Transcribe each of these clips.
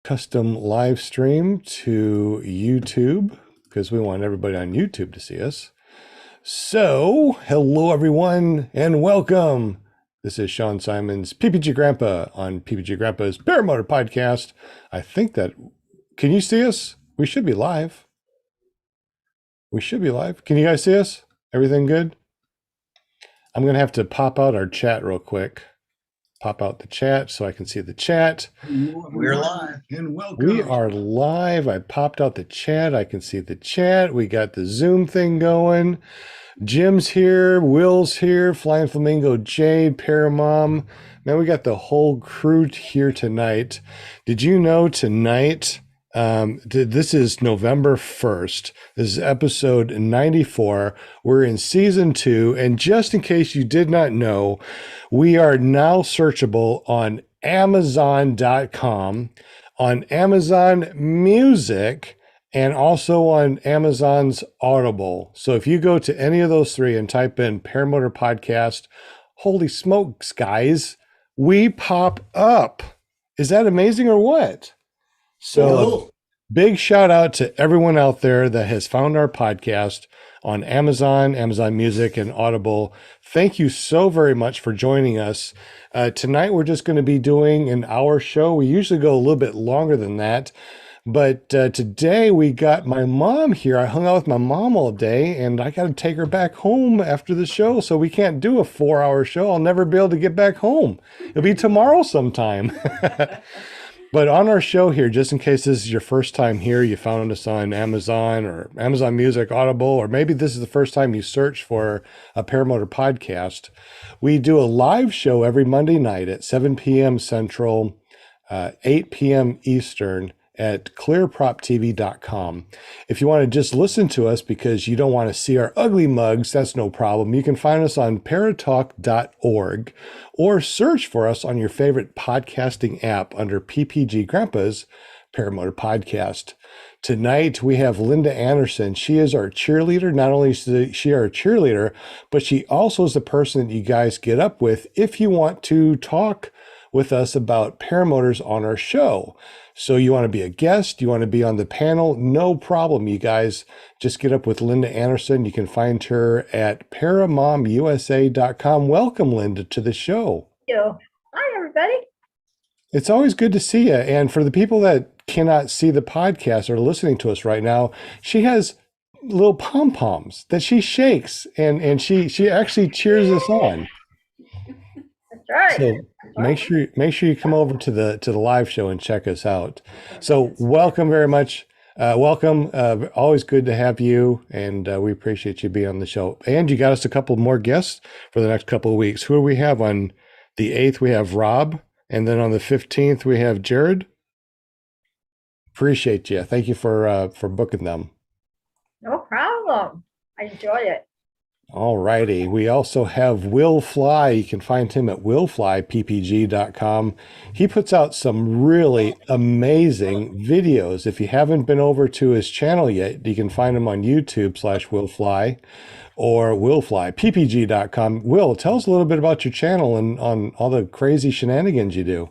custom live stream to YouTube because we want everybody on YouTube to see us. So, hello everyone and welcome. This is Sean Symons, PPG Grandpa on PPG Grandpa's Paramotor podcast. I think that, can you see us? We should be live. We should be live. Can you guys see us? Everything good? I'm going to have to pop out our chat real quick. Pop out the chat so I can see the chat. We're live and welcome. We are live. I popped out the chat. I can see the chat. We got the Zoom thing going. Jim's here. Will's here. Flying Flamingo Jade, Paramom. Man, we got the whole crew here tonight. Did you know tonight, this is November 1st. This is episode 94. We're in season 2. And just in case you did not know, we are now searchable on Amazon.com, on Amazon Music, and also on Amazon's Audible. So if you go to any of those three and type in Paramotor Podcast, holy smokes, guys, we pop up. Is that amazing or what? So big shout out to everyone out there that has found our podcast on Amazon, Amazon Music, and Audible. Thank you so very much for joining us. Tonight, we're just going to be doing an hour show. We usually go a little bit longer than that. But today we got my mom here. I hung out with my mom all day and I got to take her back home after the show. So we can't do a 4-hour show. I'll never be able to get back home. It'll be tomorrow sometime. But on our show here, just in case this is your first time here, you found us on Amazon or Amazon Music, Audible, or maybe this is the first time you search for a Paramotor podcast. We do a live show every Monday night at 7 p.m. Central, 8 p.m. Eastern at ClearPropTV.com. If you want to just listen to us because you don't want to see our ugly mugs, that's no problem. You can find us on paratalk.org or search for us on your favorite podcasting app under PPG Grandpa's Paramotor Podcast. Tonight we have Linda Anderson. She is our cheerleader. Not only is she our cheerleader, but she also is the person that you guys get up with if you want to talk with us about paramotors on our show. So you want to be a guest, you want to be on the panel, no problem, you guys. Just get up with Linda Anderson. You can find her at paramomusa.com. Welcome, Linda, to the show. Thank you. Hi, everybody. It's always good to see you. And for the people that cannot see the podcast or listening to us right now, she has little pom-poms that she shakes and she actually cheers us on. That's right. So make sure you come over to the live show and check us out. So welcome very much. Welcome. Always good to have you, and we appreciate you being on the show. And you got us a couple more guests for the next couple of weeks. Who do we have on the 8th? We have Rob, and then on the 15th we have Jared. Appreciate you. Thank you for booking them. No problem. I enjoy it. All righty. We also have Will Fly. You can find him at willflyppg.com. He puts out some really amazing videos. If you haven't been over to his channel yet, you can find him on YouTube/willfly or willflyppg.com. Will, tell us a little bit about your channel and on all the crazy shenanigans you do.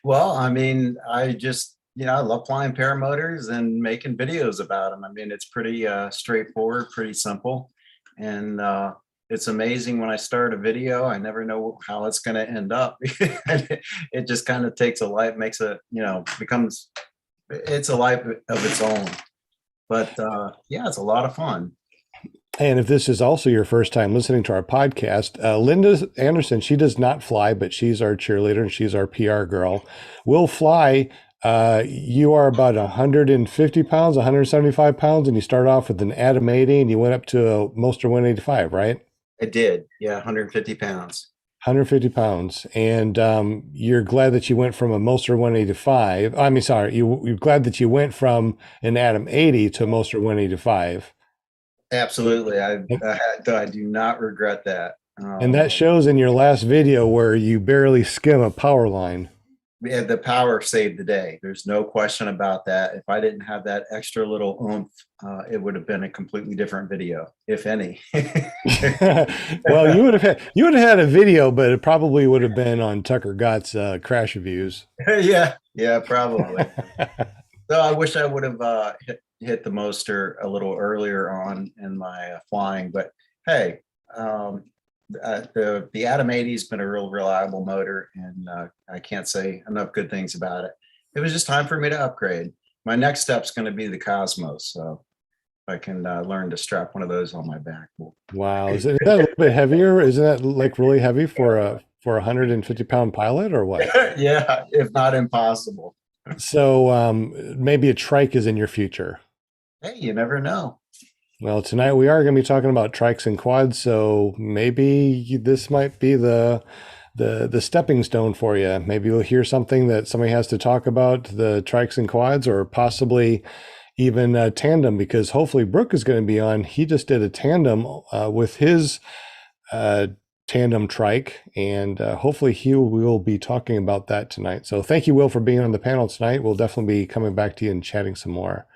Well, I mean, I just, I love flying paramotors and making videos about them. I mean, it's pretty straightforward, pretty simple. And it's amazing when I start a video, I never know how it's going to end up. It just kind of takes a life, makes a, becomes, it's a life of its own. But yeah, it's a lot of fun. And if this is also your first time listening to our podcast, Linda Anderson, she does not fly, but she's our cheerleader and she's our PR girl. Will Fly. You are about 150 pounds, 175 pounds, and you start off with an Atom 80 and you went up to a Moster 185, right? I did. Yeah, 150 pounds. 150 pounds. And you're glad that you went from a Moster 185. I mean, sorry, you're glad that you went from an Atom 80 to a Moster 185. Absolutely. I do not regret that. And that shows in your last video where you barely skim a power line. Yeah, the power saved the day. There's no question about that. If I didn't have that extra little oomph, it would have been a completely different video, if any. Well, you would have had a video, but it probably would have been on Tucker Gott's crash reviews. Yeah, probably. So I wish I would have hit the motor a little earlier on in my flying, but hey, the Atom 80 has been a real reliable motor, and I can't say enough good things about it. It was just time for me to upgrade. My next step is going to be the Cosmos, so if I can learn to strap one of those on my back. Wow, is that a little bit heavier? Isn't that like really heavy for a 150-pound pilot, or what? Yeah, if not impossible. So maybe a trike is in your future. Hey, you never know. Well, tonight we are going to be talking about trikes and quads, so maybe this might be the stepping stone for you. Maybe you'll hear something that somebody has to talk about, the trikes and quads, or possibly even a tandem, because hopefully Brooke is going to be on. He just did a tandem with his tandem trike, and hopefully he will be talking about that tonight. So thank you, Will, for being on the panel tonight. We'll definitely be coming back to you and chatting some more.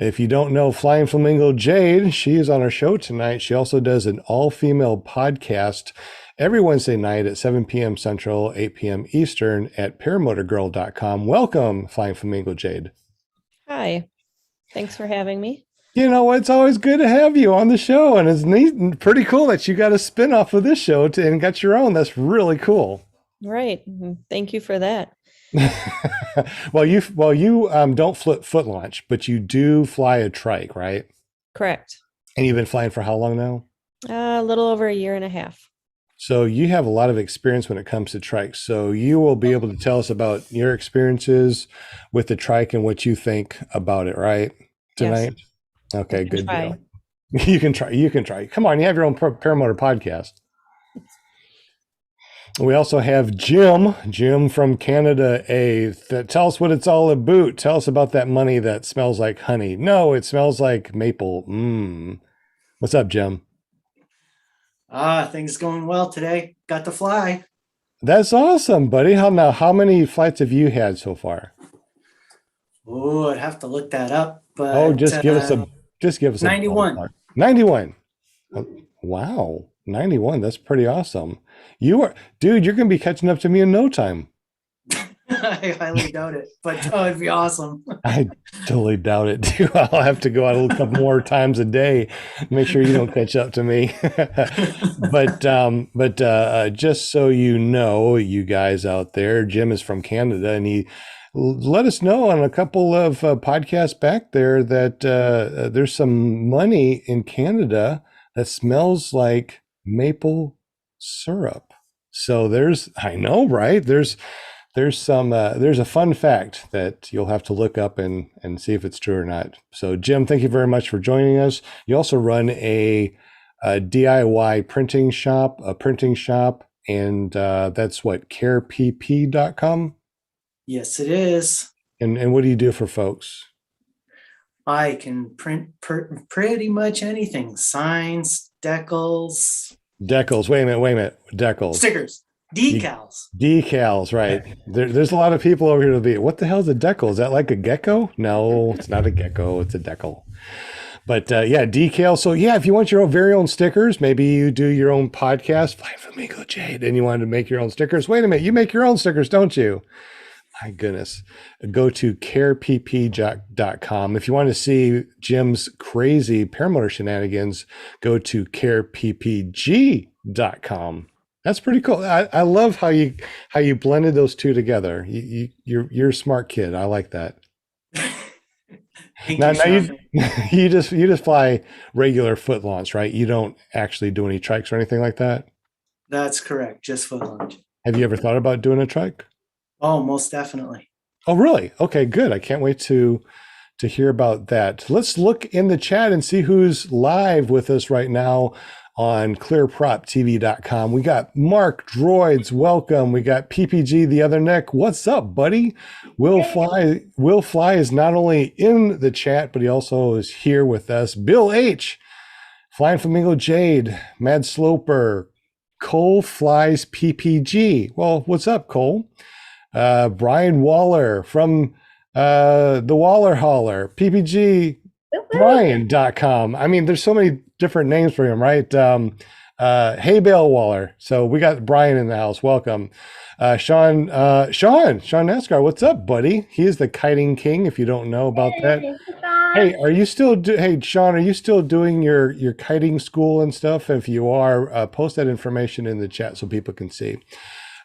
If you don't know Flying Flamingo Jade, she is on our show tonight. She also does an all-female podcast every Wednesday night at 7 p.m. Central, 8 p.m. Eastern at paramotorgirl.com. Welcome, Flying Flamingo Jade. Hi. Thanks for having me. You know, it's always good to have you on the show, and it's neat and pretty cool that you got a spin-off of this show and got your own. That's really cool. Right. Thank you for that. Well, you don't foot launch, but you do fly a trike, right? Correct. And you've been flying for how long now? A little over a year and a half. So you have a lot of experience when it comes to trikes. So you will be able to tell us about your experiences with the trike and what you think about it, right? Tonight? Yes. Okay, good deal. You can try. Come on, you have your own paramotor podcast. We also have Jim from Canada. Tell us what it's all about. Tell us about that money that smells like honey. No, it smells like maple. What's up, Jim? Things going well today. Got to fly. That's awesome, buddy. How many flights have you had so far? Oh, I'd have to look that up. But just give us a 91. 91. Wow. 91. That's pretty awesome. Dude, you're going to be catching up to me in no time. I highly doubt it, but it'd be awesome. I totally doubt it too. I'll have to go out a couple more times a day, make sure you don't catch up to me. but just so you know, you guys out there, Jim is from Canada, and he let us know on a couple of podcasts back there that there's some money in Canada that smells like maple syrup. So I know, right? There's a fun fact that you'll have to look up and see if it's true or not. So Jim, thank you very much for joining us. You also run a DIY printing shop, and that's what, carepp.com? Yes, it is. And what do you do for folks? I can print pretty much anything. Signs, decals. Wait a minute. Decals. Stickers. Decals, right. There's a lot of people over here to be, what the hell is a decal? Is that like a gecko? No, it's not a gecko, it's a decal. But yeah, decal. So yeah, if you want your very own stickers, maybe you do your own podcast, Flying Flamingo Jade, and you wanted to make your own stickers. Wait a minute, you make your own stickers, don't you? My goodness. Go to carepp.com. If you want to see Jim's crazy paramotor shenanigans, go to careppg.com. That's pretty cool. I love how you blended those two together. You're a smart kid. I like that. Now you just fly regular foot launch, right? You don't actually do any trikes or anything like that? That's correct. Just foot launch. Have you ever thought about doing a trike? Oh, most definitely. Oh, really? Okay, good. I can't wait to hear about that. Let's look in the chat and see who's live with us right now on ClearPropTV.com. We got Mark Droids, welcome. We got PPG the other neck. What's up, buddy? Will Fly is not only in the chat, but he also is here with us. Bill H, Flying Flamingo Jade, Mad Sloper, Cole Flies PPG. Well, what's up, Cole? Brian Waller from the Waller Hauler, PPG Woo-hoo. Brian.com. I mean, there's so many different names for him, right? Hay Bale Waller. So we got Brian in the house. Welcome. Sean NASCAR. What's up, buddy? He is the kiting king. If you don't know about that. Hey, Sean. Hey, are you still hey Sean, are you still doing your kiting school and stuff? If you are, post that information in the chat so people can see.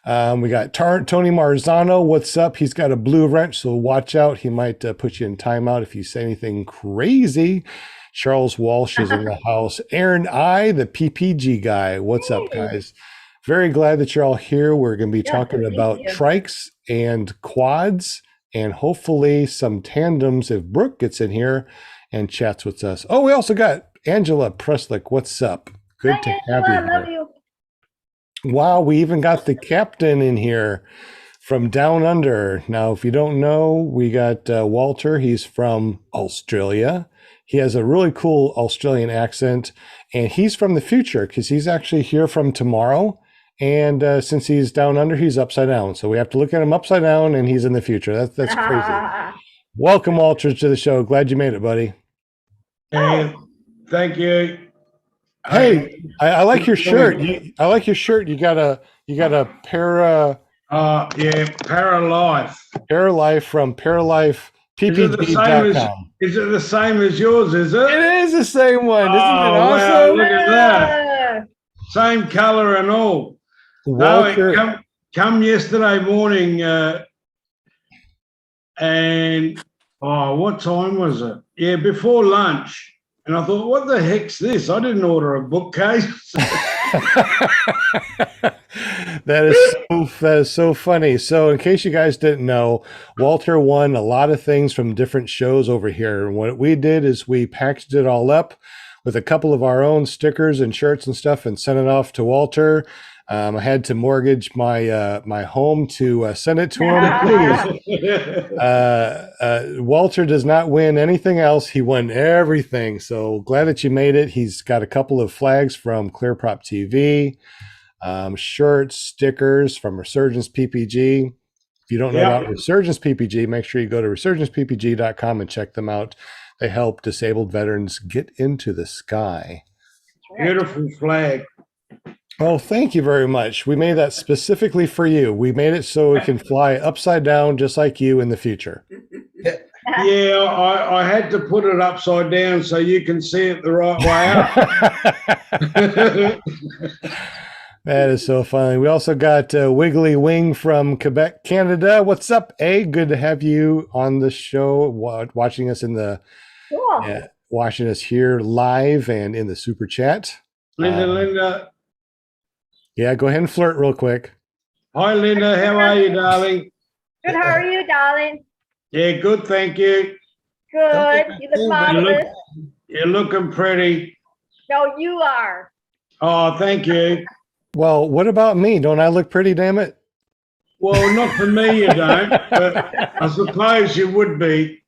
We got Tony Marzano. What's up? He's got a blue wrench, so watch out. He might put you in timeout if you say anything crazy. Charles Walsh is in the house. Aaron I, the PPG guy. What's up, guys? Very glad that you're all here. We're going to be Yeah, talking thank about you. trikes and quads and hopefully some tandems if Brooke gets in here and chats with us. Oh, we also got Angela Preslick. What's up? Good Hi, to have Angela, you I love here. you. Wow, we even got the captain in here from down under. Now, if you don't know, we got Walter. He's from Australia. He has a really cool Australian accent, and he's from the future because he's actually here from tomorrow. And since he's down under, he's upside down. So we have to look at him upside down, and he's in the future. That's crazy. Welcome, Walter, to the show. Glad you made it, buddy. And thank you. Hey, I like your shirt. I like your shirt. You got a Yeah, Paralife. Paralife from ParalifePPG.com. Is it the same as yours? Is it? It is the same one. Isn't it Wow, awesome? look at that. Yeah. Same color and all. Walter, No, come yesterday morning, and what time was it? Yeah, before lunch. And I thought, what the heck's this? I didn't order a bookcase. that is so funny. So in case you guys didn't know, Walter won a lot of things from different shows over here. And what we did is we packaged it all up with a couple of our own stickers and shirts and stuff and sent it off to Walter. I had to mortgage my my home to send it to him. Walter does not win anything else. He won everything. So glad that you made it. He's got a couple of flags from ClearPropTV, shirts, stickers from Resurgence PPG. If you don't know about Resurgence PPG, make sure you go to resurgencepppg.com and check them out. They help disabled veterans get into the sky. Beautiful flag. Oh, thank you very much. We made that specifically for you. We made it so it can fly upside down just like you in the future. Yeah, I had to put it upside down so you can see it the right way up. That is so funny. We also got Wiggly Wing from Quebec, Canada. What's up, A? Good to have you on the show, watching us in the Cool. watching us here live and in the super chat. Linda. Yeah, go ahead and flirt real quick. Hi, Linda. How are you, darling? Good. How are you, darling? Yeah, good. Thank you. Good. You look marvelous. You're looking pretty. No, you are. Oh, thank you. Well, what about me? Don't I look pretty, damn it? Well, not for me, you don't, but I suppose you would be.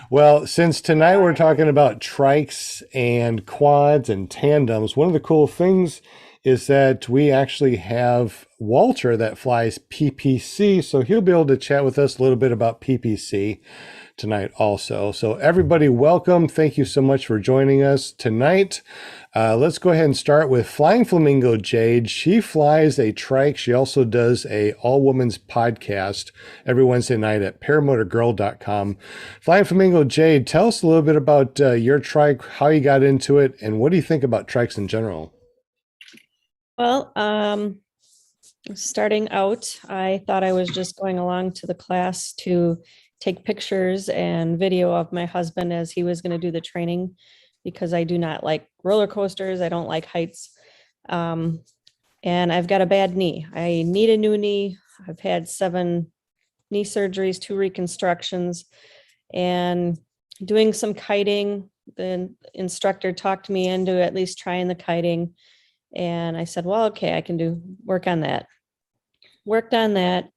Well, since tonight we're talking about trikes and quads and tandems, one of the cool things is that we actually have Walter that flies PPC, so he'll be able to chat with us a little bit about PPC tonight also. So everybody, welcome. Thank you so much for joining us tonight. Let's go ahead and start with Flying Flamingo Jade. She flies a trike. She also does a all-women's podcast every Wednesday night at paramotorgirl.com. Flying Flamingo Jade, tell us a little bit about your trike, how you got into it, and what do you think about trikes in general? Well, starting out, I thought I was just going along to the class to take pictures and video of my husband as he was going to do the training, because I do not like roller coasters. I don't like heights. And I've got a bad knee. I need a new knee. I've had 7 knee surgeries, 2 reconstructions, and doing some kiting. The instructor talked me into at least trying the kiting. And I said, well, okay, I can work on that. Worked on that.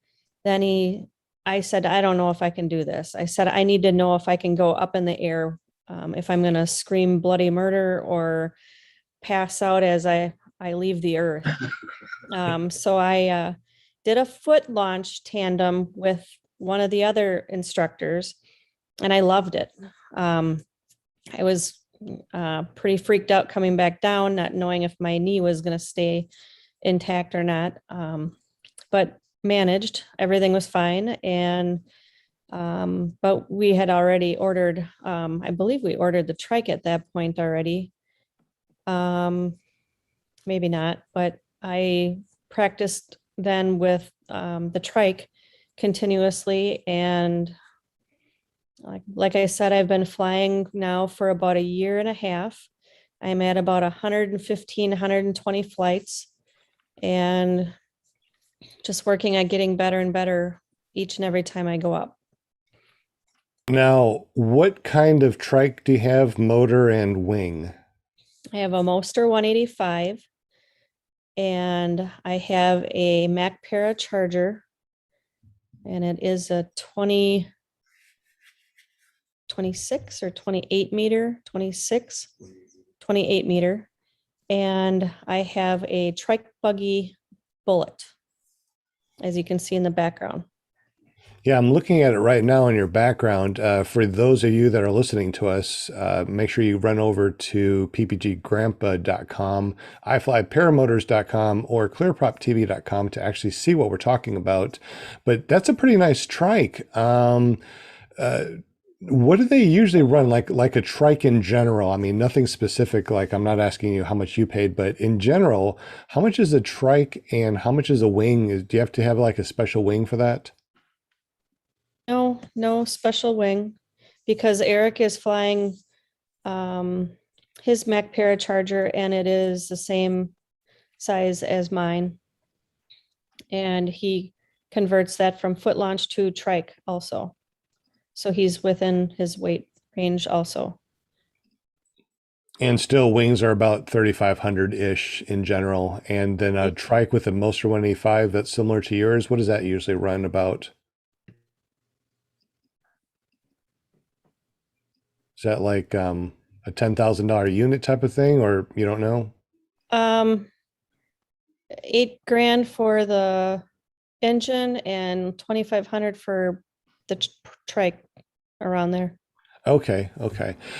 Then I said, I don't know if I can do this. I said, I need to know if I can go up in the air, if I'm going to scream bloody murder or pass out as I leave the earth. So I did a foot launch tandem with one of the other instructors, and I loved it. I was pretty freaked out coming back down, not knowing if my knee was going to stay intact or not, but managed. Everything was fine. And but we had already ordered, I believe we ordered the trike at that point already. Maybe not, but I practiced then with the trike continuously. And like I said, I've been flying now for about a year and a half. I'm at about 115, 120 flights, and just working at getting better and better each and every time I go up. Now, what kind of trike do you have, motor and wing? I have a Moster 185, and I have a Mac Para charger, and it is a 26 or 28 meter, 28 meter. And I have a trike buggy Bullet, as you can see in the background. Yeah, I'm looking at it right now in your background. For those of you that are listening to us, make sure you run over to ppggrandpa.com, iflyparamotors.com, or clearproptv.com to actually see what we're talking about. But that's a pretty nice trike. What do they usually run, like a trike in general? I mean, nothing specific, like I'm not asking you how much you paid, but in general, how much is a trike and how much is a wing? Do you have to have like a special wing for that? No special wing, because Eric is flying his Mac Para charger, and it is the same size as mine. And he converts that from foot launch to trike also. So he's within his weight range also. And still wings are about 3,500-ish in general. And then a trike with a Moster 185 that's similar to yours, what does that usually run about? Is that like a $10,000 unit type of thing, or you don't know? $8,000 for the engine and 2,500 for the trike, around there. Okay.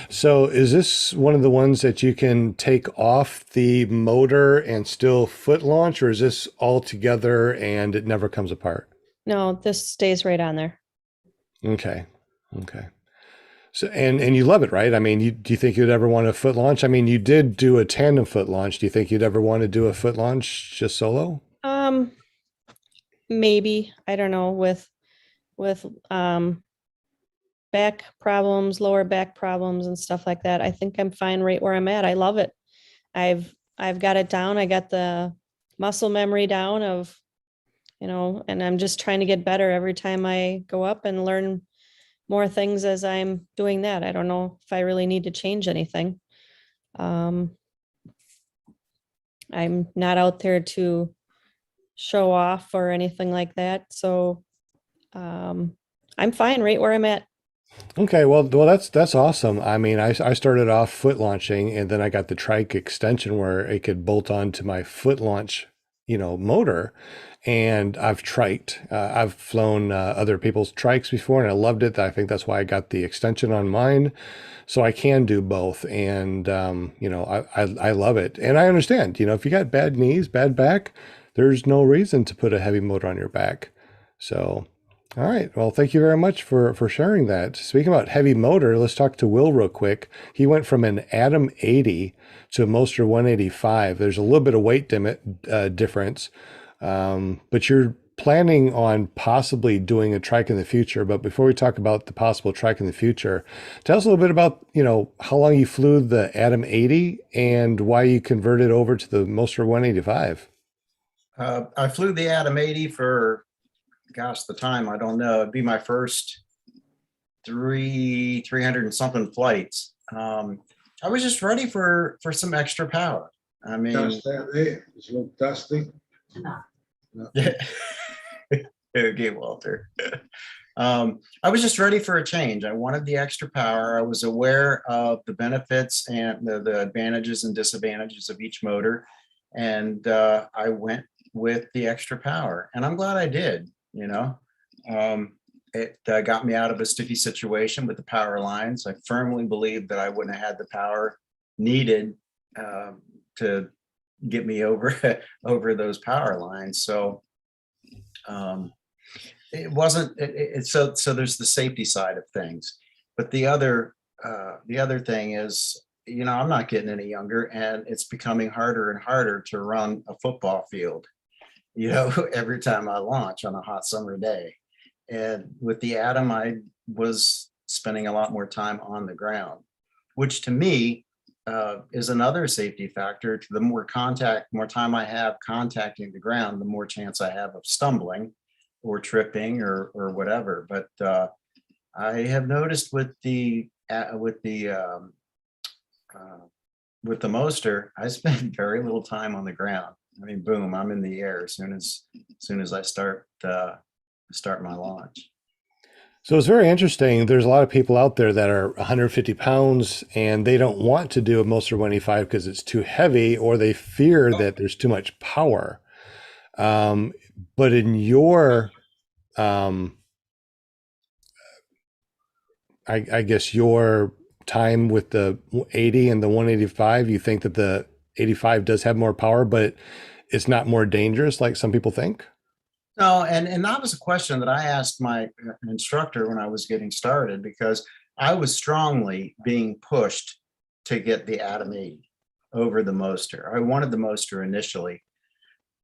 So is this one of the ones that you can take off the motor and still foot launch, or is this all together and it never comes apart? No, this stays right on there. Okay. So, and you love it, right? I mean, do you think you'd ever want a foot launch? I mean, you did do a tandem foot launch. Do you think you'd ever want to do a foot launch just solo? Maybe, I don't know, with back problems, lower back problems and stuff like that. I think I'm fine right where I'm at. I love it. I've got it down. I got the muscle memory down of, and I'm just trying to get better every time I go up and learn more things as I'm doing that. I don't know if I really need to change anything. I'm not out there to show off or anything like that. So I'm fine right where I'm at. Okay, well, that's awesome. I mean, I started off foot launching, and then I got the trike extension where it could bolt on to my foot launch, motor. And I've triked. I've flown other people's trikes before, and I loved it. I think that's why I got the extension on mine, so I can do both. And I love it, and I understand. If you got bad knees, bad back, there's no reason to put a heavy motor on your back. So. All right. Well, thank you very much for sharing that. Speaking about heavy motor, let's talk to Will real quick. He went from an Atom 80 to a Moster 185. There's a little bit of weight difference, but you're planning on possibly doing a trike in the future. But before we talk about the possible trike in the future, tell us a little bit about, how long you flew the Atom 80 and why you converted over to the Moster 185. I flew the Atom 80 for, gosh, the time, I don't know. It'd be my first 300 and something flights. I was just ready for some extra power. I mean, Dust out there. It's a little dusty. Okay, Walter. I was just ready for a change. I wanted the extra power. I was aware of the benefits and the advantages and disadvantages of each motor. And I went with the extra power, and I'm glad I did. It got me out of a sticky situation with the power lines. I firmly believe that I wouldn't have had the power needed to get me over over those power lines. So it wasn't. So there's the safety side of things, but the other thing is, I'm not getting any younger, and it's becoming harder and harder to run a football field. Every time I launch on a hot summer day. And with the Atom, I was spending a lot more time on the ground, which to me is another safety factor. The more time I have contacting the ground, the more chance I have of stumbling or tripping or whatever. But I have noticed with the Moster, I spend very little time on the ground. I mean, boom, I'm in the air as soon as I start my launch. So it's very interesting. There's a lot of people out there that are 150 pounds and they don't want to do a Moster 185 because it's too heavy, or they fear that there's too much power. But in your, I guess your time with the 80 and the 185, you think that the 85 does have more power, but it's not more dangerous like some people think? No, and that was a question that I asked my instructor when I was getting started, because I was strongly being pushed to get the Atom 80 over the Moster. I wanted the Moster initially.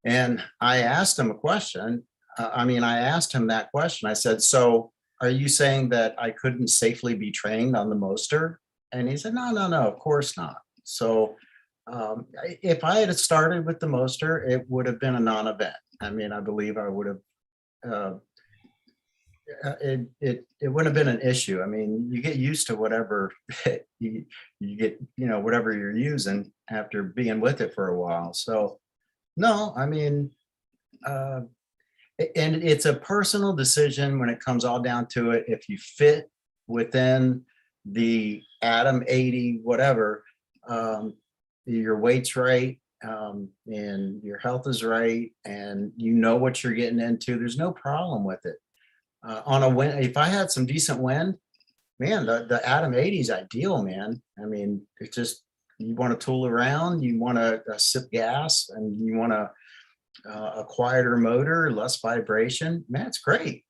And I asked him a question. I asked him that question. I said, so are you saying that I couldn't safely be trained on the Moster? And he said, no, of course not. So if I had started with the Moster, it would have been a non-event. I believe I would have, it wouldn't have been an issue. You get used to whatever you get, whatever you're using after being with it for a while. So no, and it's a personal decision when it comes all down to it. If you fit within the Atom 80, whatever, your weight's right, and your health is right, and what you're getting into, there's no problem with it. On a wind, if I had some decent wind, man, the Atom 80 is ideal, man. It's just, you want to tool around, you want to sip gas, and you want a quieter motor, less vibration, man, it's great.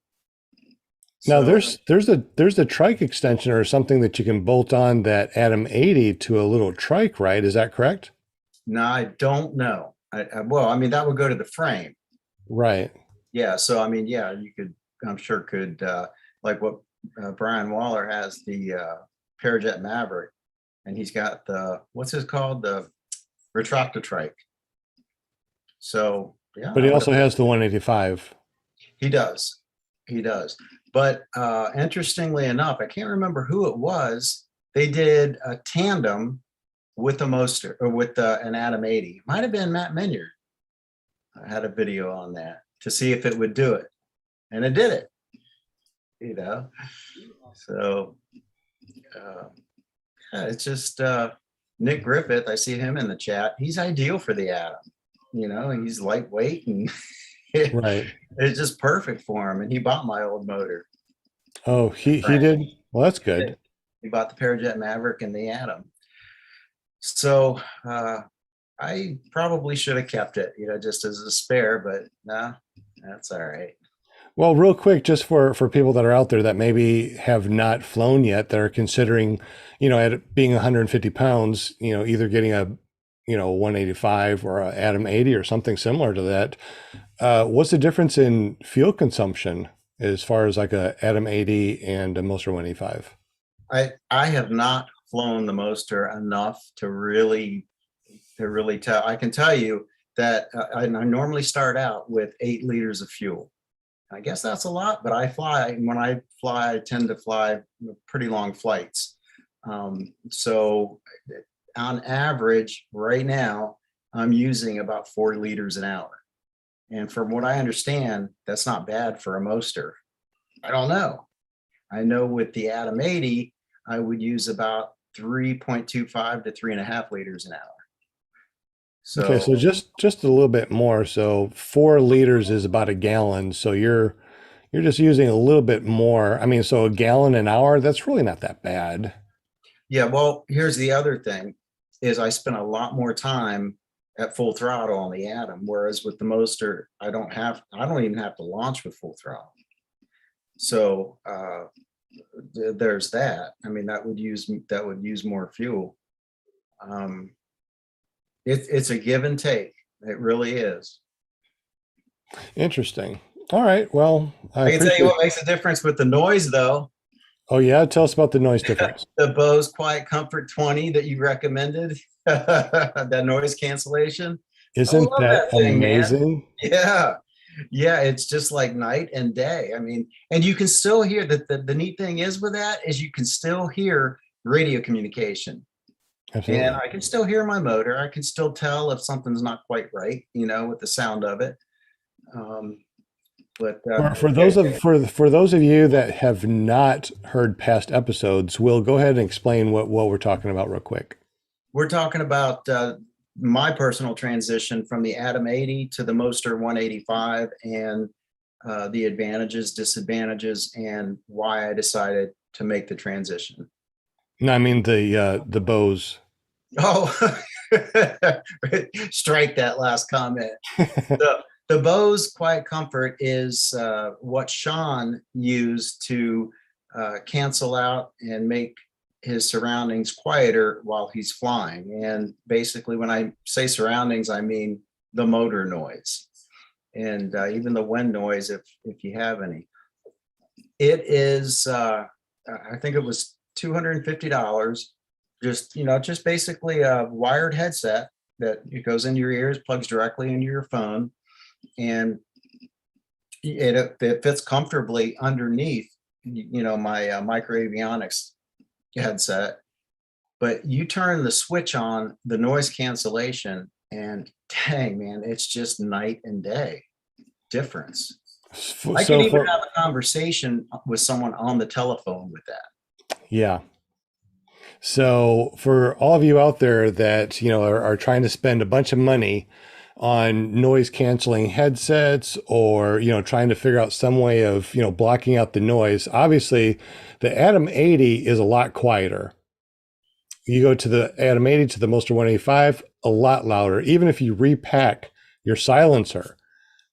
Now there's a trike extension or something that you can bolt on that Atom 80 to a little trike, right? Is that correct? No, I don't know. That would go to the frame. Right. Yeah. So, you could, I'm sure could, like what Brian Waller has, the Parajet Maverick, and he's got the, what's it called? The retractor-trike. So, yeah. But he also has the 185. He does. But interestingly enough, I can't remember who it was. They did a tandem with a Moster, or with an Atom 80. Might have been Matt Minyard. I had a video on that to see if it would do it, and it did it. So it's just Nick Griffith. I see him in the chat. He's ideal for the Atom. He's lightweight, and right. It's just perfect for him. And he bought my old motor. Oh, he did. Well, that's good. He bought the Parajet Maverick and the Atom. So I probably should have kept it, just as a spare, but no, that's all right. Well, real quick, just for people that are out there that maybe have not flown yet, that are considering, at being 150 pounds, either getting a, 185 or a Atom 80 or something similar to that. What's the difference in fuel consumption as far as like a Atom 80 and a Moster 185? I have not flown the Moster enough to really tell. I can tell you that I normally start out with 8 liters of fuel. I guess that's a lot, but when I fly, I tend to fly pretty long flights. So on average right now, I'm using about 4 liters an hour. And from what I understand, that's not bad for a Moster. I don't know. I know with the Atom 80, I would use about 3.25 to 3.5 liters an hour. Okay, so just a little bit more. So 4 liters is about a gallon. So you're just using a little bit more. I mean, so a gallon an hour, that's really not that bad. Yeah, well, here's the other thing is I spent a lot more time at full throttle on the Atom, whereas with the Moster, I don't even have to launch with full throttle. So there's that. I mean, that would use more fuel. It's a give and take. It really is. Interesting. All right. Well, I can tell you what makes a difference with the noise, though. Oh yeah, tell us about the noise difference. The Bose Quiet Comfort 20 that you recommended, that noise cancellation. Isn't that thing, amazing? Man. Yeah, it's just like night and day. I mean, and you can still hear that. The neat thing is with that is you can still hear radio communication. Absolutely. And I can still hear my motor. I can still tell if something's not quite right, with the sound of it. But for those of you that have not heard past episodes, we'll go ahead and explain what we're talking about real quick. We're talking about my personal transition from the Atom 80 to the Moster 185 and the advantages, disadvantages, and why I decided to make the transition. No, I mean the Bose. Oh, strike that last comment. The Bose Quiet Comfort is what Sean used to cancel out and make his surroundings quieter while he's flying. And basically, when I say surroundings, I mean the motor noise and even the wind noise, if you have any. It is, I think it was $250. Just basically a wired headset that it goes into your ears, plugs directly into your phone, and it fits comfortably underneath, my micro avionics headset. But you turn the switch on the noise cancellation, and dang, man, it's just night and day difference. I can even have a conversation with someone on the telephone with that. Yeah. So for all of you out there that, are trying to spend a bunch of money on noise canceling headsets or, trying to figure out some way of, blocking out the noise, obviously the Atom 80 is a lot quieter. You go to the Atom 80 to the Moster 185, a lot louder. Even if you repack your silencer,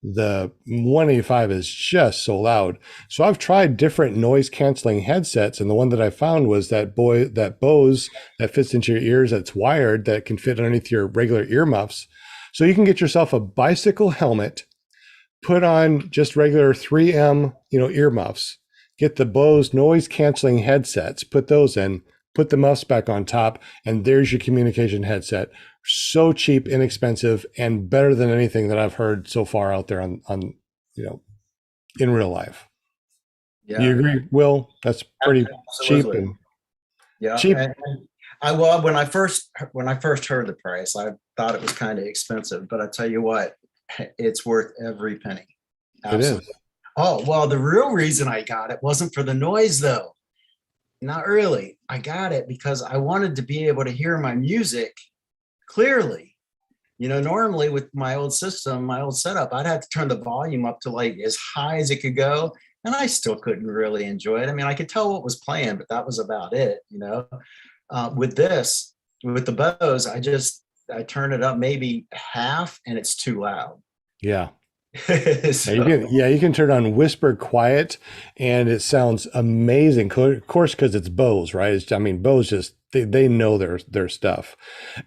the 185 is just so loud. So I've tried different noise canceling headsets, and the one that I found was that Bose that fits into your ears, that's wired, that can fit underneath your regular earmuffs. So you can get yourself a bicycle helmet, put on just regular 3M, earmuffs, get the Bose noise canceling headsets, put those in, put the muffs back on top, and there's your communication headset. So cheap, inexpensive, and better than anything that I've heard so far out there on in real life. Yeah. You agree, Will? That's pretty Absolutely. cheap. Yeah. Cheap. And when I first heard the price, I thought it was kind of expensive, but I tell you what, it's worth every penny. Absolutely. It is. Oh, well, the real reason I got it wasn't for the noise, though. Not really. I got it because I wanted to be able to hear my music clearly. Normally with my old system, my old setup, I'd have to turn the volume up to like as high as it could go, and I still couldn't really enjoy it. I mean, I could tell what was playing, but that was about it. With the Bose, I turn it up maybe half, and it's too loud. Yeah. So, you can turn on whisper quiet, and it sounds amazing. Of course, because it's Bose, right? Bose just they know their stuff.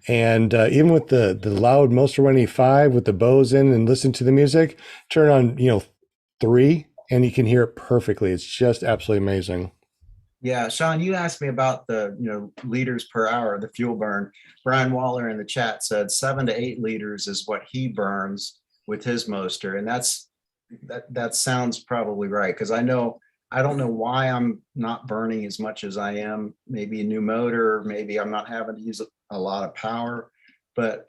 And even with the loud Moster 185 with the Bose in, and listen to the music, turn on 3, and you can hear it perfectly. It's just absolutely amazing. Yeah, Sean, you asked me about the liters per hour, the fuel burn. Brian Waller in the chat said 7 to 8 liters is what he burns with his Moster, and that sounds probably right, because I don't know why I'm not burning as much as I am. Maybe a new motor, maybe I'm not having to use a lot of power, but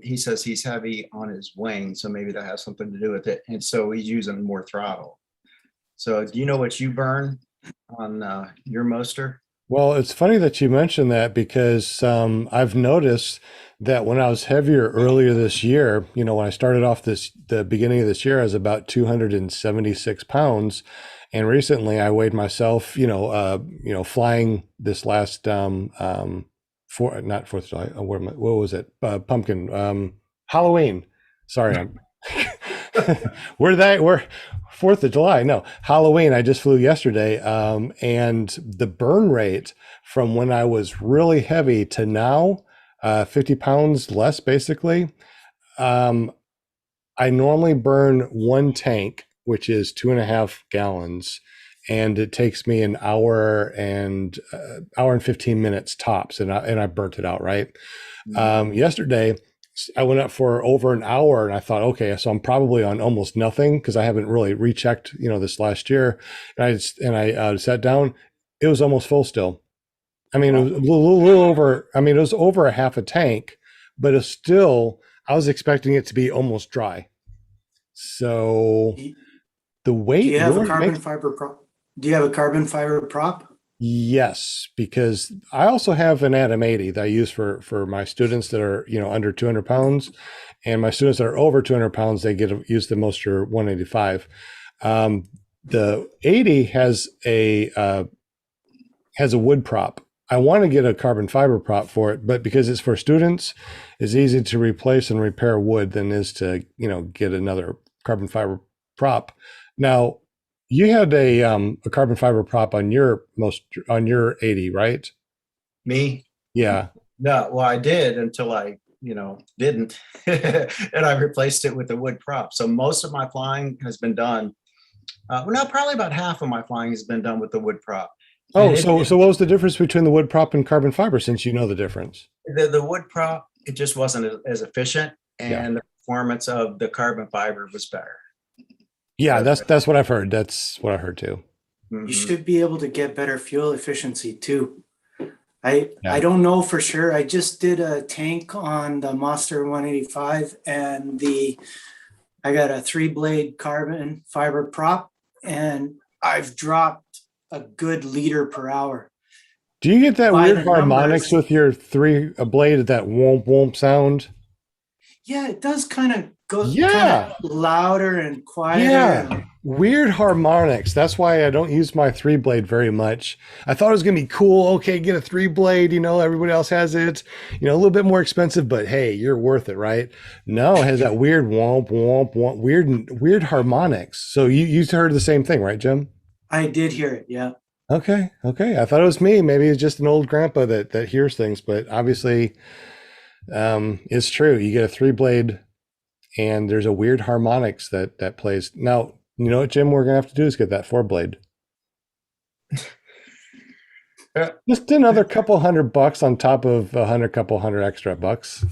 he says he's heavy on his wing, so maybe that has something to do with it, and so he's using more throttle. So do you know what you burn on your Moster? Well, it's funny that you mentioned that because I've noticed that when I was heavier earlier this year, when I started off the beginning of this year, I was about 276 pounds. And recently I weighed myself, flying this last, not Fourth of July, what was it? Pumpkin, Halloween. Sorry, where 4th of July? No, Halloween. I just flew yesterday. And the burn rate from when I was really heavy to now, 50 pounds less basically. I normally burn one tank, which is 2.5 gallons, and it takes me an hour and 15 minutes tops, and I burnt it out, right? Yesterday I went up for over an hour, and I thought, okay, so I'm probably on almost nothing because I haven't really rechecked, this last year. And I sat down. It was almost full still. I mean, it was a little over. I mean, it was over a half a tank, but it's still. I was expecting it to be almost dry. So the weight. Do you have really a carbon makes- fiber prop? Do you have a carbon fiber prop? Yes, because I also have an Atom 80 that I use for my students that are, under 200 pounds, and my students that are over 200 pounds, they use the Moisture 185. The 80 has a wood prop. I want to get a carbon fiber prop for it, but because it's for students, it's easy to replace and repair wood than it is to, get another carbon fiber prop. Now, you had a carbon fiber prop on your 80, right? Me? Yeah. No, well, I did until I, didn't. And I replaced it with a wood prop. So most of my flying has been done. Probably about half of my flying has been done with the wood prop. Oh, so what was the difference between the wood prop and carbon fiber, since you know the difference? The wood prop, it just wasn't as efficient, and the performance of the carbon fiber was better. Yeah, that's what I've heard. That's what I heard too. You should be able to get better fuel efficiency too. I don't know for sure. I just did a tank on the Monster 185, and I got a 3-blade carbon fiber prop, and I've dropped a good liter per hour. Do you get that By weird the harmonics numbers. with your 3-blade, that womp womp sound? Yeah, it does kind of go Yeah. louder and quieter. Yeah, weird harmonics. That's why I don't use my 3-blade very much. I thought it was gonna be cool. Okay, get a 3-blade. Everybody else has it. A little bit more expensive, but hey, you're worth it, right? No, it has that weird womp womp womp, weird harmonics. So you heard the same thing, right, Jim? I did hear it. Yeah. Okay. I thought it was me. Maybe it's just an old grandpa that hears things, but obviously, it's true. You get a 3-blade. And there's a weird harmonics that plays. Now, you know what, Jim, we're gonna have to do is get that 4-blade. Just another couple $100 on top of couple hundred extra bucks.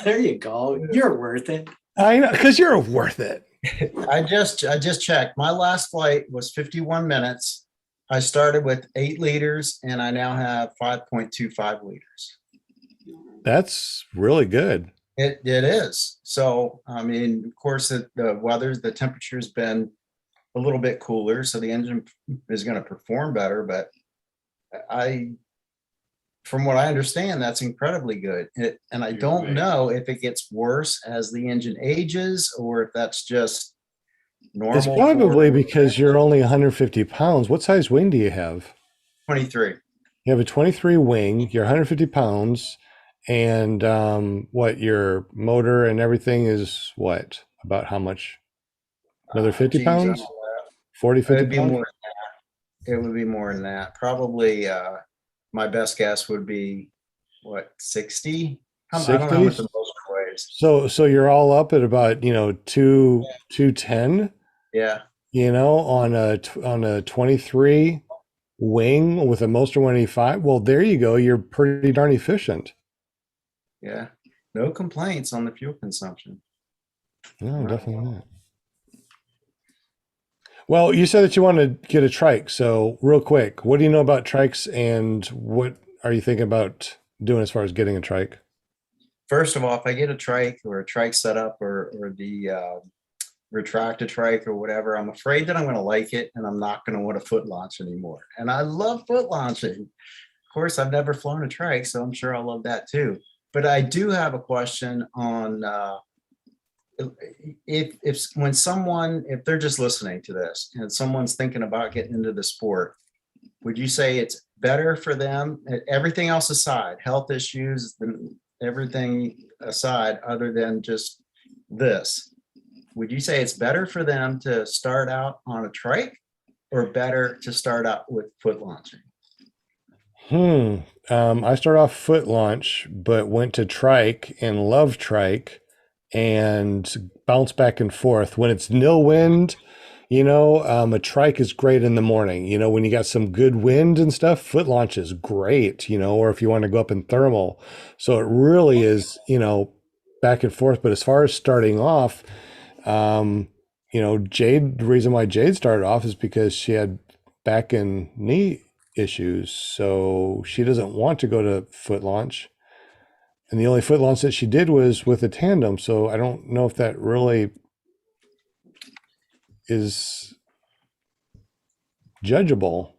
There you go. You're worth it. I know, because you're worth it. I just checked. My last flight was 51 minutes. I started with 8 liters, and I now have 5.25 liters. That's really good. It is. So, I mean, of course, the temperature's been a little bit cooler, so the engine is going to perform better. But from what I understand, that's incredibly good. And I don't know if it gets worse as the engine ages, or if that's just normal. It's probably because you're only 150 pounds. What size wing do you have? 23. You have a 23 wing. You're 150 pounds. And what your motor and everything is what? About how much? Another 50 pounds? 40, 50 It'd be pounds? more than that. It would be more than that. Probably my best guess would be what, 60? I don't know how much the motor weighs. So you're all up at about 210. Yeah. On a 23 wing with a Moster 185. Well, there you go. You're pretty darn efficient. Yeah, no complaints on the fuel consumption. No, definitely not. Well, you said that you want to get a trike. So real quick, what do you know about trikes, and what are you thinking about doing as far as getting a trike? First of all, if I get a trike or a trike setup or the retract a trike or whatever, I'm afraid that I'm going to like it and I'm not going to want to foot launch anymore. And I love foot launching. Of course, I've never flown a trike, so I'm sure I'll love that too. But I do have a question on if when someone, if they're just listening to this and someone's thinking about getting into the sport, would you say it's better for them, everything else aside, health issues, everything aside, other than just this, would you say it's better for them to start out on a trike or better to start out with foot launching? I started off foot launch, but went to trike and love trike and bounce back and forth. When it's nil wind, a trike is great in the morning. When you got some good wind and stuff, foot launch is great, or if you want to go up in thermal. So it really is, back and forth. But as far as starting off, Jade, the reason why Jade started off is because she had back and knee issues. So she doesn't want to go to foot launch. And the only foot launch that she did was with a tandem. So I don't know if that really is judgeable.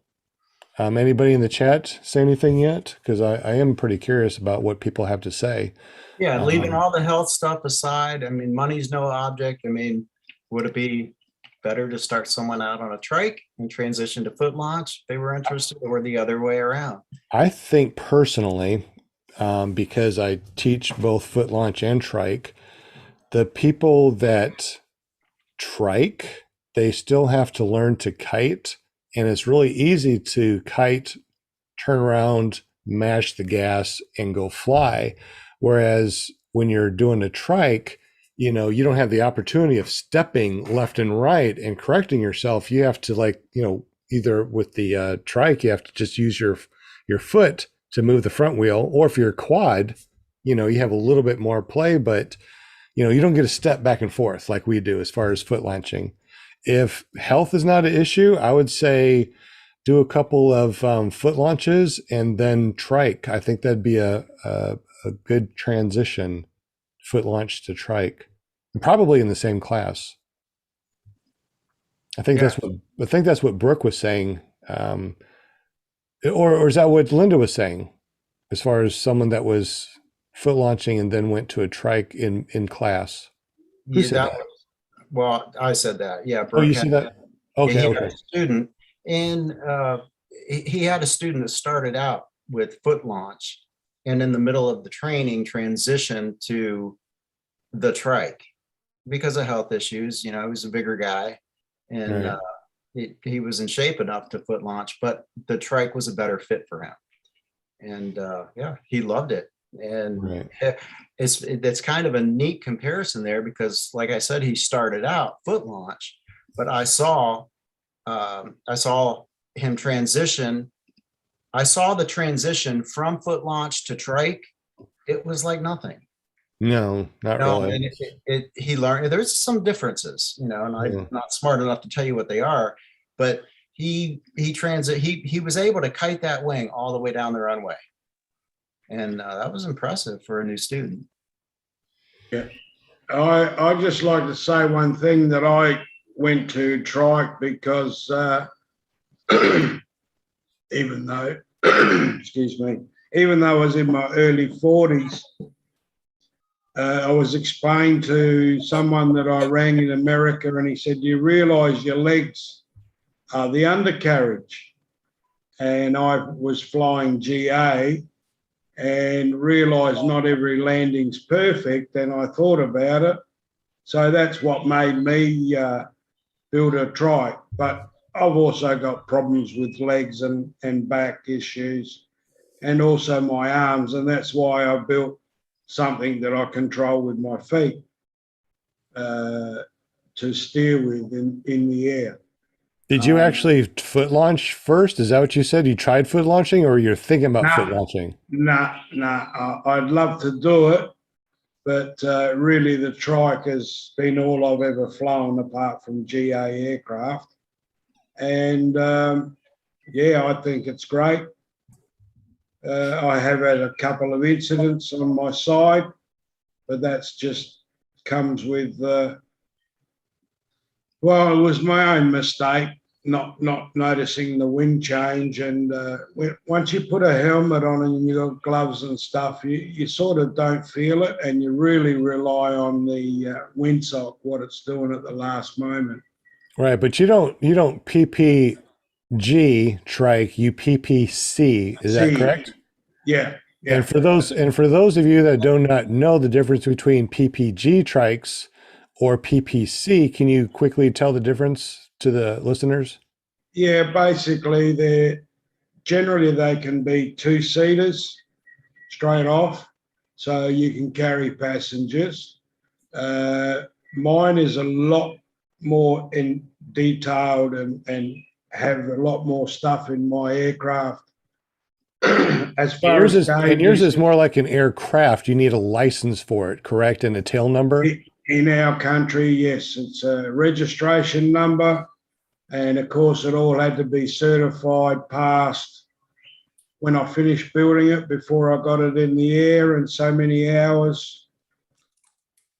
Anybody in the chat say anything yet? Because I am pretty curious about what people have to say. Yeah, leaving all the health stuff aside, I mean, money's no object. I mean, would it be better to start someone out on a trike and transition to foot launch if they were interested, or the other way around? I think personally, because I teach both foot launch and trike, the people that trike, they still have to learn to kite, and it's really easy to kite, turn around, mash the gas, and go fly. Whereas when you're doing a trike, you don't have the opportunity of stepping left and right and correcting yourself. You have to either with the trike, you have to just use your foot to move the front wheel, or if you're a quad, you have a little bit more play, but you don't get a step back and forth like we do as far as foot launching. If health is not an issue, I would say do a couple of foot launches and then trike. I think that'd be a good transition, foot launch to trike, and probably in the same class. I think that's what Brooke was saying, or is that what Linda was saying, as far as someone that was foot launching and then went to a trike in class? Who said that? Well, I said that. Yeah. Oh, you see that? Okay. He had a student, and he had a student that started out with foot launch, and in the middle of the training transitioned to the trike because of health issues. He was a bigger guy, and he was in shape enough to foot launch, but the trike was a better fit for him. And he loved it. And it's kind of a neat comparison there, because like I said, he started out foot launch, but I saw him transition. I saw the transition from foot launch to trike. It was like nothing. No, not really. And he learned there's some differences, and I'm not smart enough to tell you what they are, but he was able to kite that wing all the way down the runway. And that was impressive for a new student. Yeah, I just like to say one thing, that I went to trike because even though, excuse me, even though I was in my early 40s, I was explained to someone that I rang in America, and he said, "You realise your legs are the undercarriage?" And I was flying GA and realised not every landing's perfect, and I thought about it. So that's what made me build a trike. But I've also got problems with legs and back issues, and also my arms, and that's why I built something that I control with my feet to steer with in the air. Did you actually foot launch first? Is that what you said? You tried foot launching, or you're thinking about foot launching? Nah. I'd love to do it, but really the trike has been all I've ever flown apart from GA aircraft. And I think it's great. I have had a couple of incidents on my side, but that's just comes with Well, it was my own mistake, not noticing the wind change. And once you put a helmet on and you got gloves and stuff, you sort of don't feel it, and you really rely on the windsock, what it's doing at the last moment. Right, but you don't PPG trike, you PPC. Is that See, correct? yeah. And for those of you that do not know the difference between PPG trikes or PPC, can you quickly tell the difference to the listeners? Yeah, basically they can be two-seaters straight off, so you can carry passengers. Mine is a lot more in detailed and have a lot more stuff in my aircraft. As far Yours as is more like an aircraft. You need a license for it, correct? And a tail number? In our country, yes, it's a registration number. And of course, it all had to be certified, passed when I finished building it before I got it in the air, and so many hours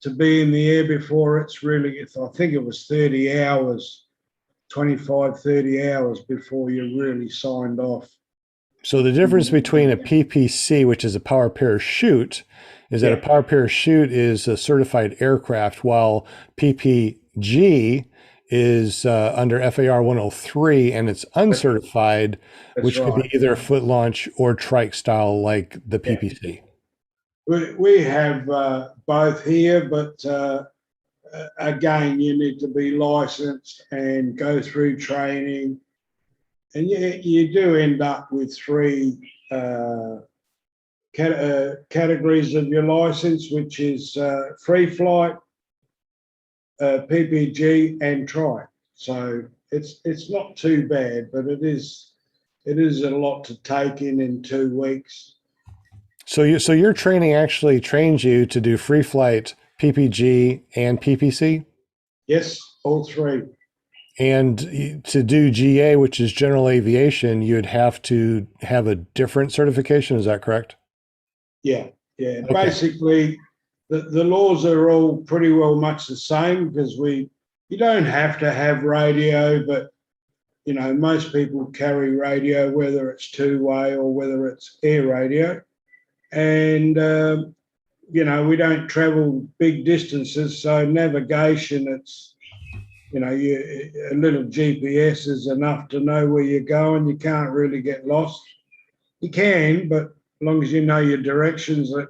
to be in the air before it's really, I think it was 30 hours, 25, 30 hours before you really signed off. So the difference between a PPC, which is a power parachute, is that a power parachute is a certified aircraft, while PPG is under FAR 103 and it's uncertified, which could be either a foot launch or trike style like the PPC. We have both here, but again, you need to be licensed and go through training. And you do end up with three categories of your license, which is free flight, PPG, and trike. So it's not too bad, but it is a lot to take in 2 weeks. So your training actually trains you to do free flight, PPG, and PPC? Yes, all three. And to do GA, which is general aviation, you'd have to have a different certification. Is that correct? Yeah. Okay. Basically, the laws are all pretty well much the same, because you don't have to have radio, but you know, most people carry radio, whether it's two-way or whether it's air radio. And you know, we don't travel big distances, so navigation, it's, you know, a little GPS is enough to know where you're going. You can't really get lost. You can, but as long as you know your directions, that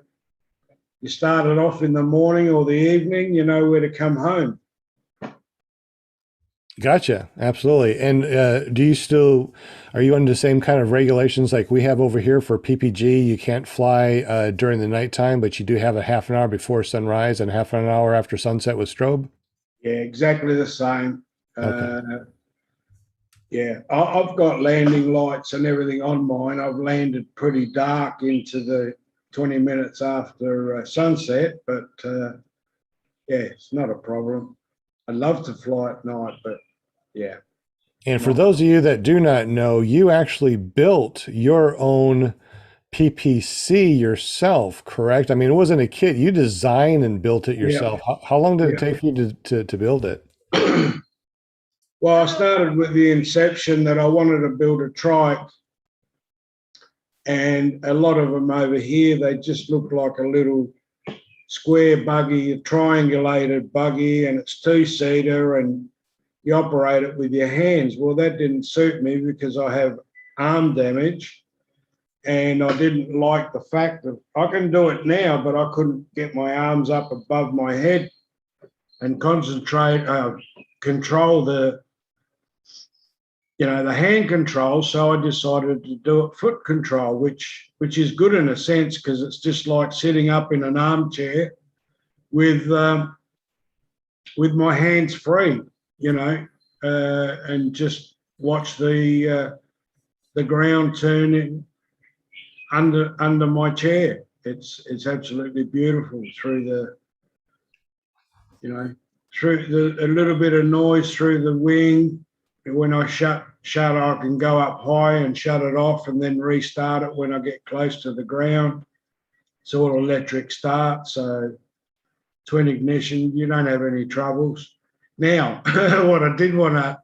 you started off in the morning or the evening, you know where to come home. Gotcha. Absolutely. And are you under the same kind of regulations like we have over here for PPG? You can't fly during the nighttime, but you do have a half an hour before sunrise and half an hour after sunset with strobe? Yeah, exactly the same. Okay. Yeah, I've got landing lights and everything on mine. I've landed pretty dark into the 20 minutes after sunset, but yeah, it's not a problem. I love to fly at night, but yeah. And for those of you that do not know, you actually built your own PPC yourself, correct? I mean, it wasn't a kit. You designed and built it yourself. Yeah. How long did it take you to build it? Well, I started with the inception that I wanted to build a trike, and a lot of them over here, they just look like a little square buggy, a triangulated buggy, and it's two-seater, and you operate it with your hands. Well, that didn't suit me because I have arm damage. And I didn't like the fact that I can do it now, but I couldn't get my arms up above my head and control the hand control. So I decided to do it foot control, which is good in a sense, because it's just like sitting up in an armchair with my hands free, you know, and just watch the ground turning under my chair. It's absolutely beautiful through a little bit of noise through the wing. When I shut it, I can go up high and shut it off and then restart it when I get close to the ground. It's all electric start, so twin ignition, you don't have any troubles. Now, what I did want to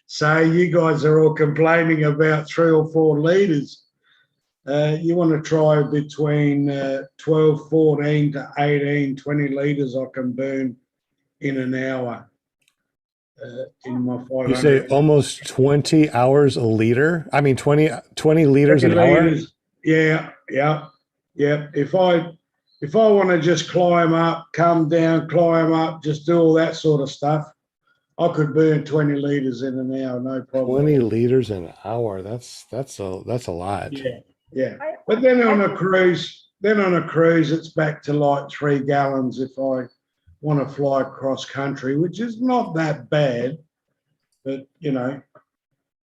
say, you guys are all complaining about 3 or 4 litres. You want to try between 12, 14 to 18, 20 litres I can burn in an hour in my 500. You say almost 20 hours a liter? I mean, 20 liters an hour? Yeah. If I want to just climb up, come down, climb up, just do all that sort of stuff, I could burn 20 litres in an hour, no problem. 20 liters an hour. That's a lot. Yeah. But then on a cruise, it's back to like 3 gallons if I want to fly cross country, which is not that bad. But, you know,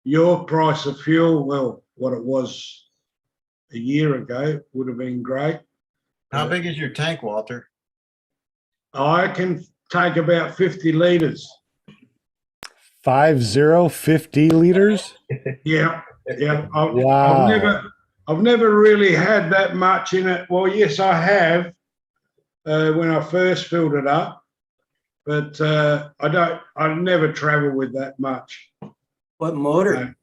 your price of fuel, well, what it was a year ago would have been great. How big is your tank, Walter? I can take about 50 litres. 50 liters? Yeah. Wow. I've never really had that much in it. Well, yes, I have when I first filled it up, but I never travel with that much. What motor?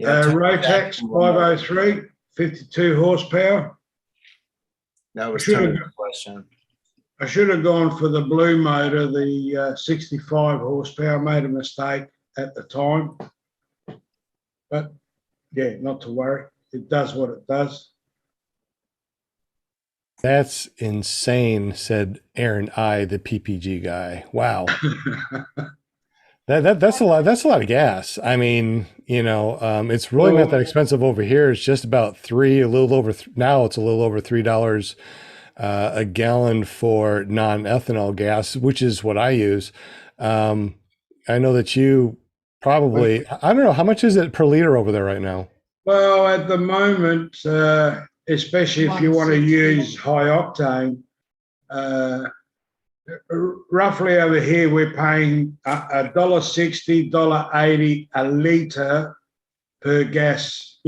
Rotax 503, 52 horsepower. That was Tony's question. I should have gone for the blue motor, the 65 horsepower. Made a mistake at the time. But, yeah, not to worry. It does what it does. That's insane, said Aaron I, the PPG guy. Wow. That's a lot. That's a lot of gas. I mean, you know, it's really not that expensive over here. It's just about now it's a little over $3 a gallon for non-ethanol gas, which is what I use. I know that you probably, I don't know, how much is it per liter over there right now? Well, at the moment, especially if you want to use high octane, roughly over here, we're paying $1.60, $1.80 a litre per gas,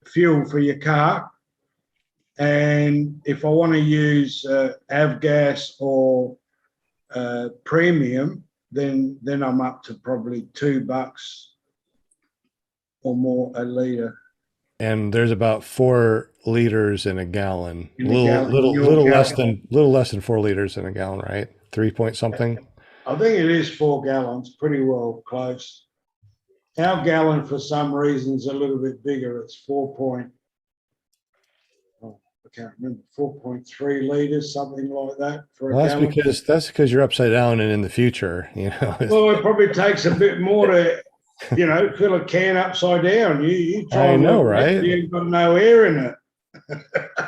fuel for your car. And if I want to use avgas or premium, then I'm up to probably $2 or more a litre. And there's about 4 liters in a gallon. Little less than 4 liters in a gallon, right? 3 point something. I think it is 4 gallons, pretty well close. Our gallon, for some reason, is a little bit bigger. It's 4.3 liters, something like that for a gallon. That's because you're upside down and in the future, you know. Well, it probably takes a bit more to, fill a can upside down. You try. I know, right? You've got no air in it.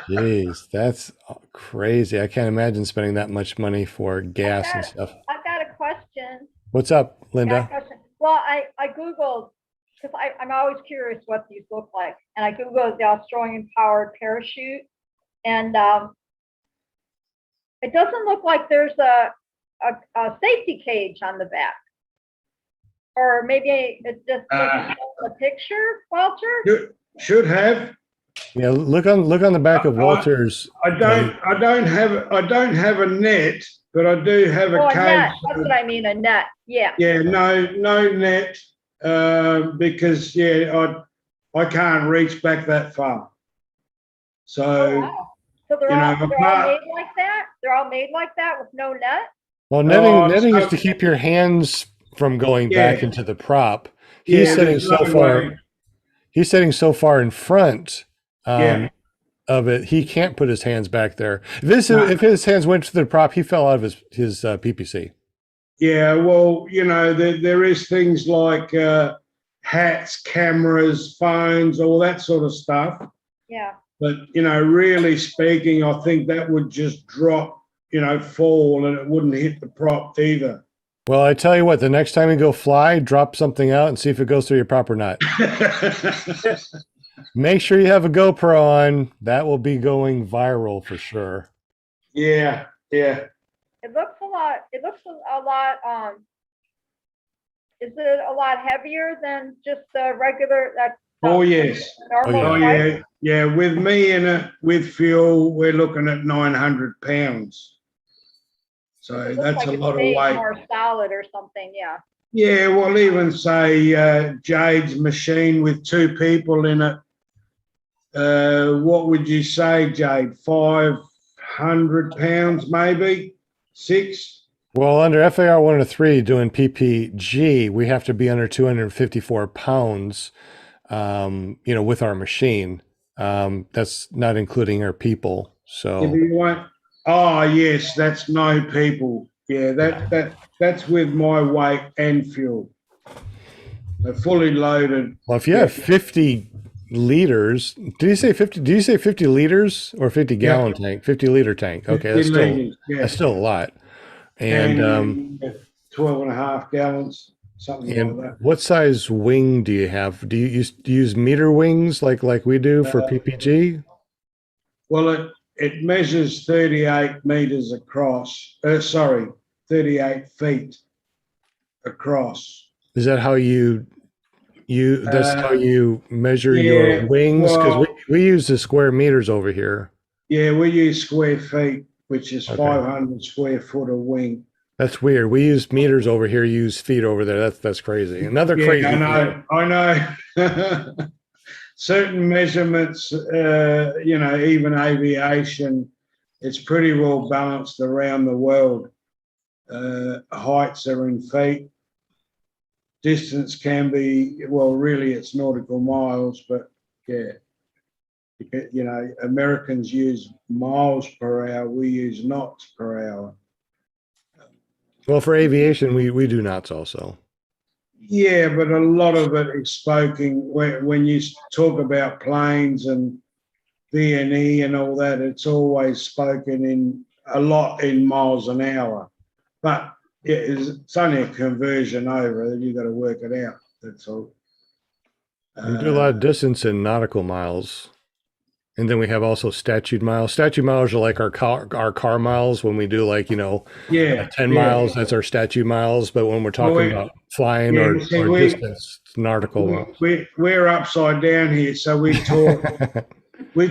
Jeez, that's crazy. I can't imagine spending that much money for gas and stuff. I've got a question. What's up, Linda? Well, I Googled, because I'm always curious what these look like. And I Googled the Australian powered parachute. And it doesn't look like there's a safety cage on the back. Or maybe it's just a picture, Walter? Should have. Yeah, look on the back of Walter's. I don't have a net, but I do have a cage. Net. That's what I mean, a net. Yeah. Yeah, no net, because I can't reach back that far. So. Wow. So they're all made like that? They're all made like that with no net? Well, netting is to keep your hands from going back into the prop. He's sitting so far in front of it, he can't put his hands back there. If his hands went to the prop, he fell out of his PPC. Yeah, well, there is things like hats, cameras, phones, all that sort of stuff. Yeah. But, really speaking, I think that would just drop, fall, and it wouldn't hit the prop either. Well, I tell you what, the next time you go fly, drop something out and see if it goes through your prop or not. Make sure you have a GoPro on. That will be going viral for sure. Yeah. It looks a lot, is it a lot heavier than just the regular, oh, yes. Yeah. With me in it, with fuel, we're looking at 900 pounds. So It looks that's like a it's lot of made weight. more solid or something, yeah. Yeah, well, even say Jade's machine with 2 people in it. What would you say, Jade? 500 pounds, maybe 6? Well, under FAR 103 doing PPG, we have to be under 254 pounds, with our machine. That's not including our people. Yeah, but So you won't. Oh, yes, that's no people. Yeah, that's with my weight and fuel. So fully loaded. well, if you Yeah. have 50 liters, did you say 50? Do you say 50 liters or 50 gallon tank? 50-liter tank. Okay, 50 liters, yeah. that's still a lot. And 12 and a half gallons, something like that. what size wing do you have? Do you use meter wings like we do for PPG? Well, it measures 38 meters across. 38 feet across. Is that how that's how you measure yeah, your wings? Because well- we use the square meters over here. Yeah, we use square feet, which is Okay. 500 square foot of wing. That's weird. We use meters over here, use feet over there. That's crazy. Another Yeah, crazy thing. I know. Certain measurements, even aviation, it's pretty well balanced around the world. Heights are in feet. Distance can be, well, really it's nautical miles, but yeah. Americans use miles per hour. We use knots per hour. Well, for aviation, we do knots also. Yeah, but a lot of it is spoken when you talk about planes and V&E and all that. It's always spoken in a lot in miles an hour, but it's only a conversion over. Then you got to work it out. That's all. We do a lot of distance in nautical miles. And then we have also statute miles. Statute miles are like our car miles when we do 10 miles, that's our statute miles. But when we're talking about flying or distance, it's nautical miles. We're upside down here. So we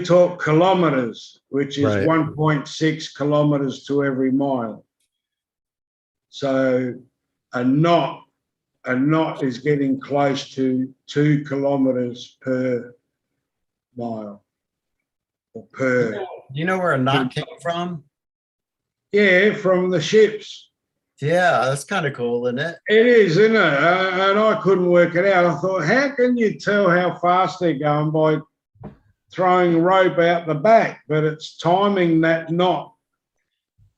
talk kilometers, which is Right. 1.6 kilometers to every mile. So a knot is getting close to 2 kilometers per mile. Or per. Do you know where a knot came from? Yeah, from the ships. Yeah, that's kind of cool, isn't it? It is, isn't it? And I couldn't work it out. I thought, how can you tell how fast they're going by throwing rope out the back? But it's timing that knot.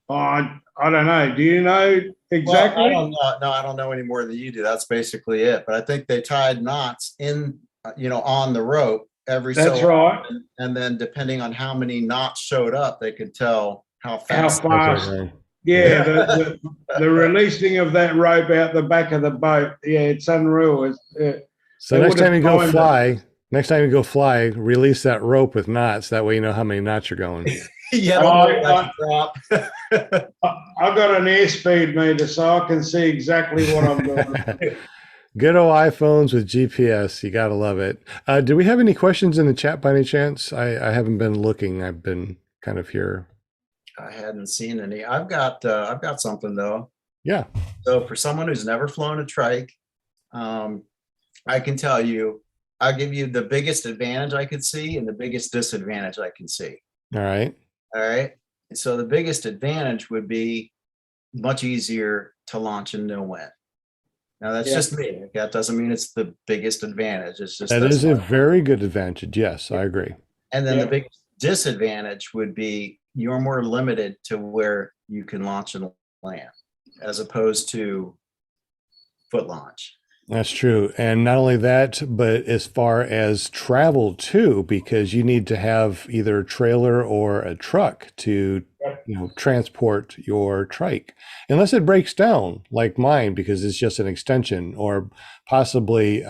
I don't know. Do you know exactly? Well, I don't know. No, I don't know any more than you do. That's basically it. But I think they tied knots in, on the rope every That's so right. often. And then depending on how many knots showed up, they could tell how How fast. fast? Yeah, the releasing of that rope out the back of the boat. Yeah, it's unreal. So next time you go fly, release that rope with knots. That way you know how many knots you're going. Yeah, drop. I've got an airspeed meter, so I can see exactly what I'm doing. Good old iPhones with GPS. You got to love it. Do we have any questions in the chat by any chance? I haven't been looking. I've been kind of here. I hadn't seen any. I've got something though. Yeah. So for someone who's never flown a trike, I can tell you, I'll give you the biggest advantage I could see and the biggest disadvantage I can see. All right. All right. So the biggest advantage would be much easier to launch in no wind. Now that's just me. That doesn't mean it's the biggest advantage. It's just that is a very good advantage. Yes, I agree. And then the biggest disadvantage would be you're more limited to where you can launch and land as opposed to foot launch. That's true. And not only that, but as far as travel too, because you need to have either a trailer or a truck to transport your trike, unless it breaks down like mine because it's just an extension, or possibly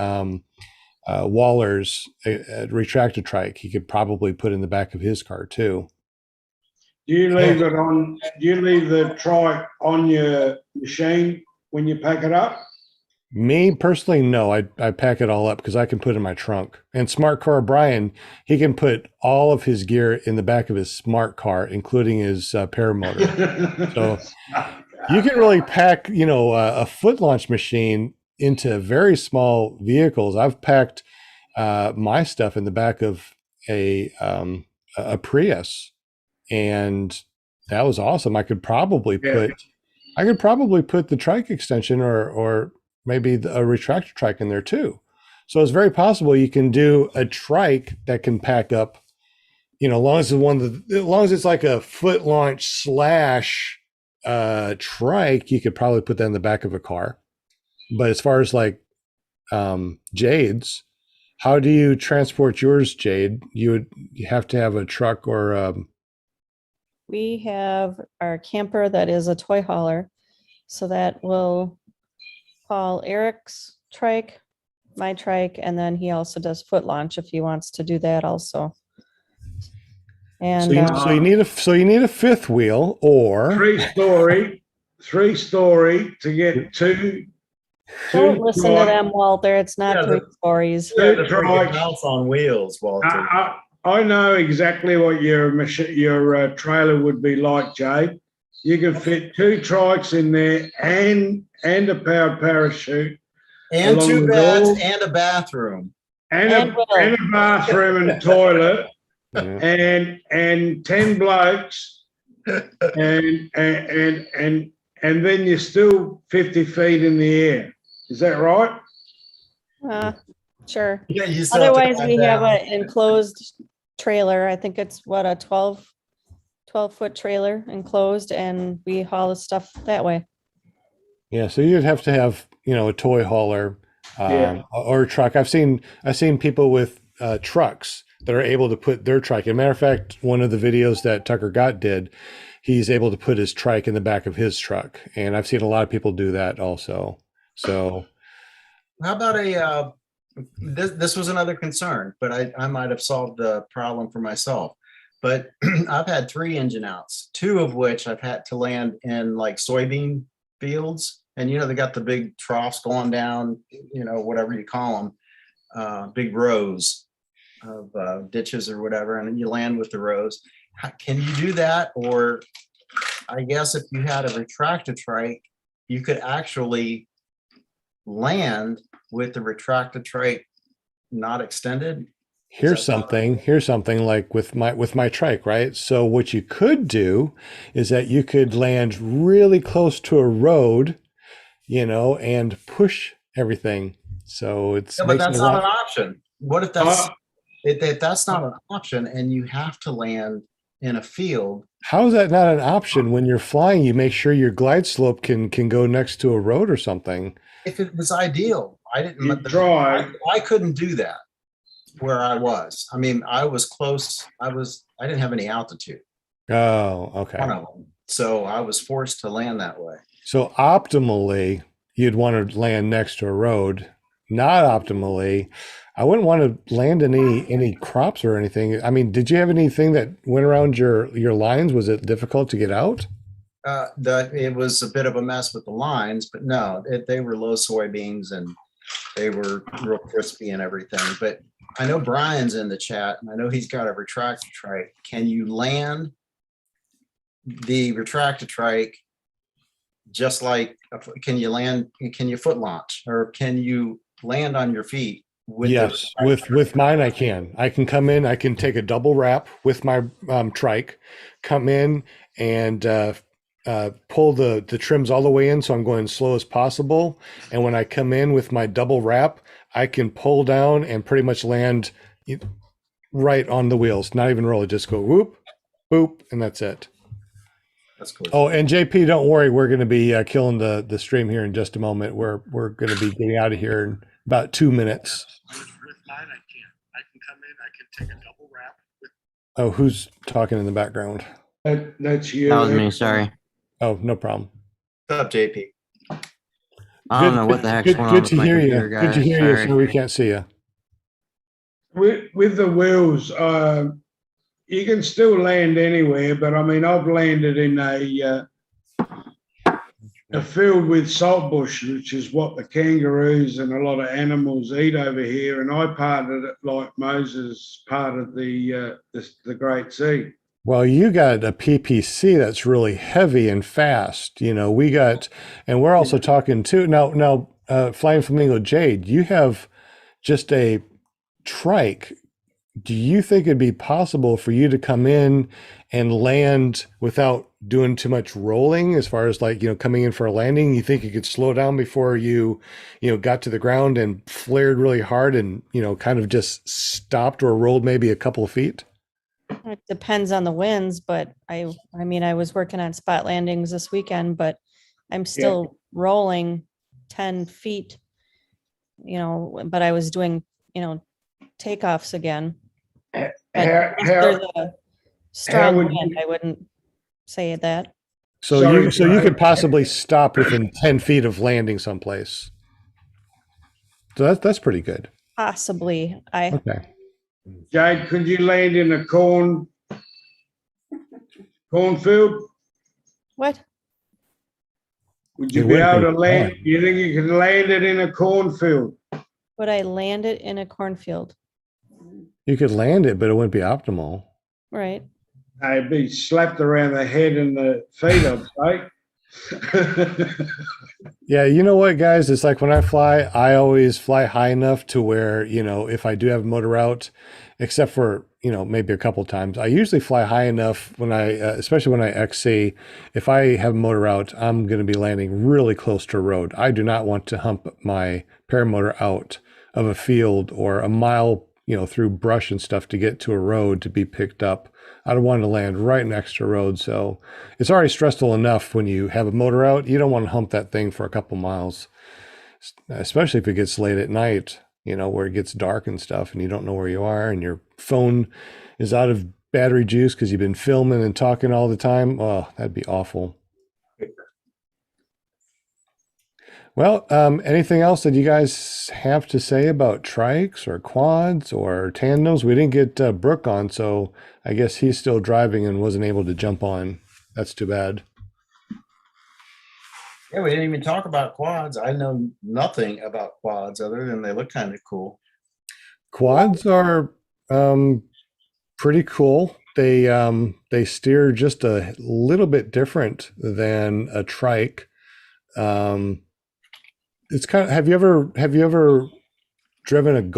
Waller's a retractor trike he could probably put in the back of his car too. Do you leave the trike on your machine when you pack it up? Me personally, no. I pack it all up because I can put it in my trunk. And Smart Car Brian, he can put all of his gear in the back of his smart car, including his paramotor. So You can really pack, a foot launch machine into very small vehicles. I've packed my stuff in the back of a Prius, and that was awesome. I could probably Yeah. put the trike extension or maybe a retractor trike in there too. So it's very possible you can do a trike that can pack up, as long as as long as it's like a foot launch slash trike, you could probably put that in the back of a car. But as far as like Jade's, how do you transport yours, Jade? You have to have a truck or We have our camper that is a toy hauler. So that will haul Eric's trike, my trike, and then he also does foot launch if he wants to do that also. And so you need a fifth wheel or three story to get two. don't listen to them, Walter. It's not 3 stories. Two trikes. House on wheels, Walter. I know exactly what your trailer would be like, Jade. You can fit 2 trikes in there and a powered parachute. And along 2 with beds all- and a bathroom. and And a Will. bathroom and a toilet yeah. and 10 blokes and then you're still 50 feet in the air. Is that right? Sure. Yeah, you still have to Otherwise, climb we have down. an enclosed trailer. I think it's what, a 12-foot trailer enclosed, and we haul the stuff that way. Yeah, so you'd have to have, a toy hauler or a truck. I've seen people with trucks that are able to put their trike. As a matter of fact, one of the videos that Tucker Gott did, he's able to put his trike in the back of his truck, and I've seen a lot of people do that also. So, How about this was another concern, but I might have solved the problem for myself. But I've had 3 engine outs, 2 of which I've had to land in like soybean fields. And, they got the big troughs going down, whatever you call them, big rows of ditches or whatever. And then you land with the rows. Can you do that? Or I guess if you had a retractor trike, you could actually land with the retractor trike not extended. here's something like with my trike, right? So what you could do is that you could land really close to a road, and push everything. So it's Yeah, but that's not an option. What if that's not an option and you have to land in a field? How is that not an option? When you're flying, you make sure your glide slope can go next to a road or something. If it was ideal, You try. I couldn't do that where I was. I mean, I was close. I didn't have any altitude. Oh, okay. One of them. So I was forced to land that way. So optimally, you'd want to land next to a road. Not optimally, I wouldn't want to land any crops or anything. I mean, did you have anything that went around your lines? Was it difficult to get out? It was a bit of a mess with the lines, but no, they were low soybeans and they were real crispy and everything. But I know Brian's in the chat and I know he's got a retractor trike. Can you land the retractor trike just like, can you foot launch or can you land on your feet? Yes, with mine I can come in, I can take a double wrap with my trike, come in and pull the trims all the way in, so I'm going as slow as possible. And when I come in with my double wrap, I can pull down and pretty much land right on the wheels, not even roll it, just go whoop, boop, and that's it. That's cool. Oh, and JP, don't worry, we're going to be killing the stream here in just a moment. We're going to be getting out of here in about 2 minutes. With mine, I can come in, I can take a double wrap. Oh, who's talking in the background? That's you. That was me, sorry. Oh, no problem. What's up, JP? I don't know what the heck's going on Good with to my hear you. computer, guys. Good to hear you. Sorry. So we can't see you. With the wheels, you can still land anywhere, but I mean, I've landed in a field with saltbush, which is what the kangaroos and a lot of animals eat over here. And I parted it like Moses parted the Great Sea. Well, you got a PPC that's really heavy and fast. We got, and we're also talking too. Now, Flying Flamingo Jade, you have just a trike. Do you think it'd be possible for you to come in and land without doing too much rolling as far as like, coming in for a landing? You think you could slow down before you got to the ground and flared really hard and, kind of just stopped or rolled maybe a couple of feet? It depends on the winds, but I mean, I was working on spot landings this weekend, but I'm still rolling 10 feet, but I was doing, takeoffs again. But How, if there's a strong would wind, you- I wouldn't say that. So Sorry, you could Brian. possibly stop within 10 feet of landing someplace. So that's pretty good. Possibly. Okay. Jade, could you land in a cornfield? What? Would you It be would able be to land? fun. You think you could land it in a cornfield? Would I land it in a cornfield? You could land it, but it wouldn't be optimal. Right. I'd be slapped around the head and the feet, I'd say. Yeah, you know what, guys? It's like when I fly, I always fly high enough to where, if I do have a motor out, except for, maybe a couple times, I usually fly high enough when especially when I XC, if I have a motor out, I'm going to be landing really close to a road. I do not want to hump my paramotor out of a field or a mile, through brush and stuff to get to a road to be picked up. I don't want to land right next to a road. So it's already stressful enough when you have a motor out. You don't want to hump that thing for a couple miles, especially if it gets late at night, where it gets dark and stuff and you don't know where you are and your phone is out of battery juice because you've been filming and talking all the time. Oh, that'd be awful. Well, anything else that you guys have to say about trikes or quads or tandems? We didn't get Brooke on, so I guess he's still driving and wasn't able to jump on. That's too bad. Yeah, we didn't even talk about quads. I know nothing about quads other than they look kind of cool. Quads are pretty cool. They steer just a little bit different than a trike. It's kind of, have you ever driven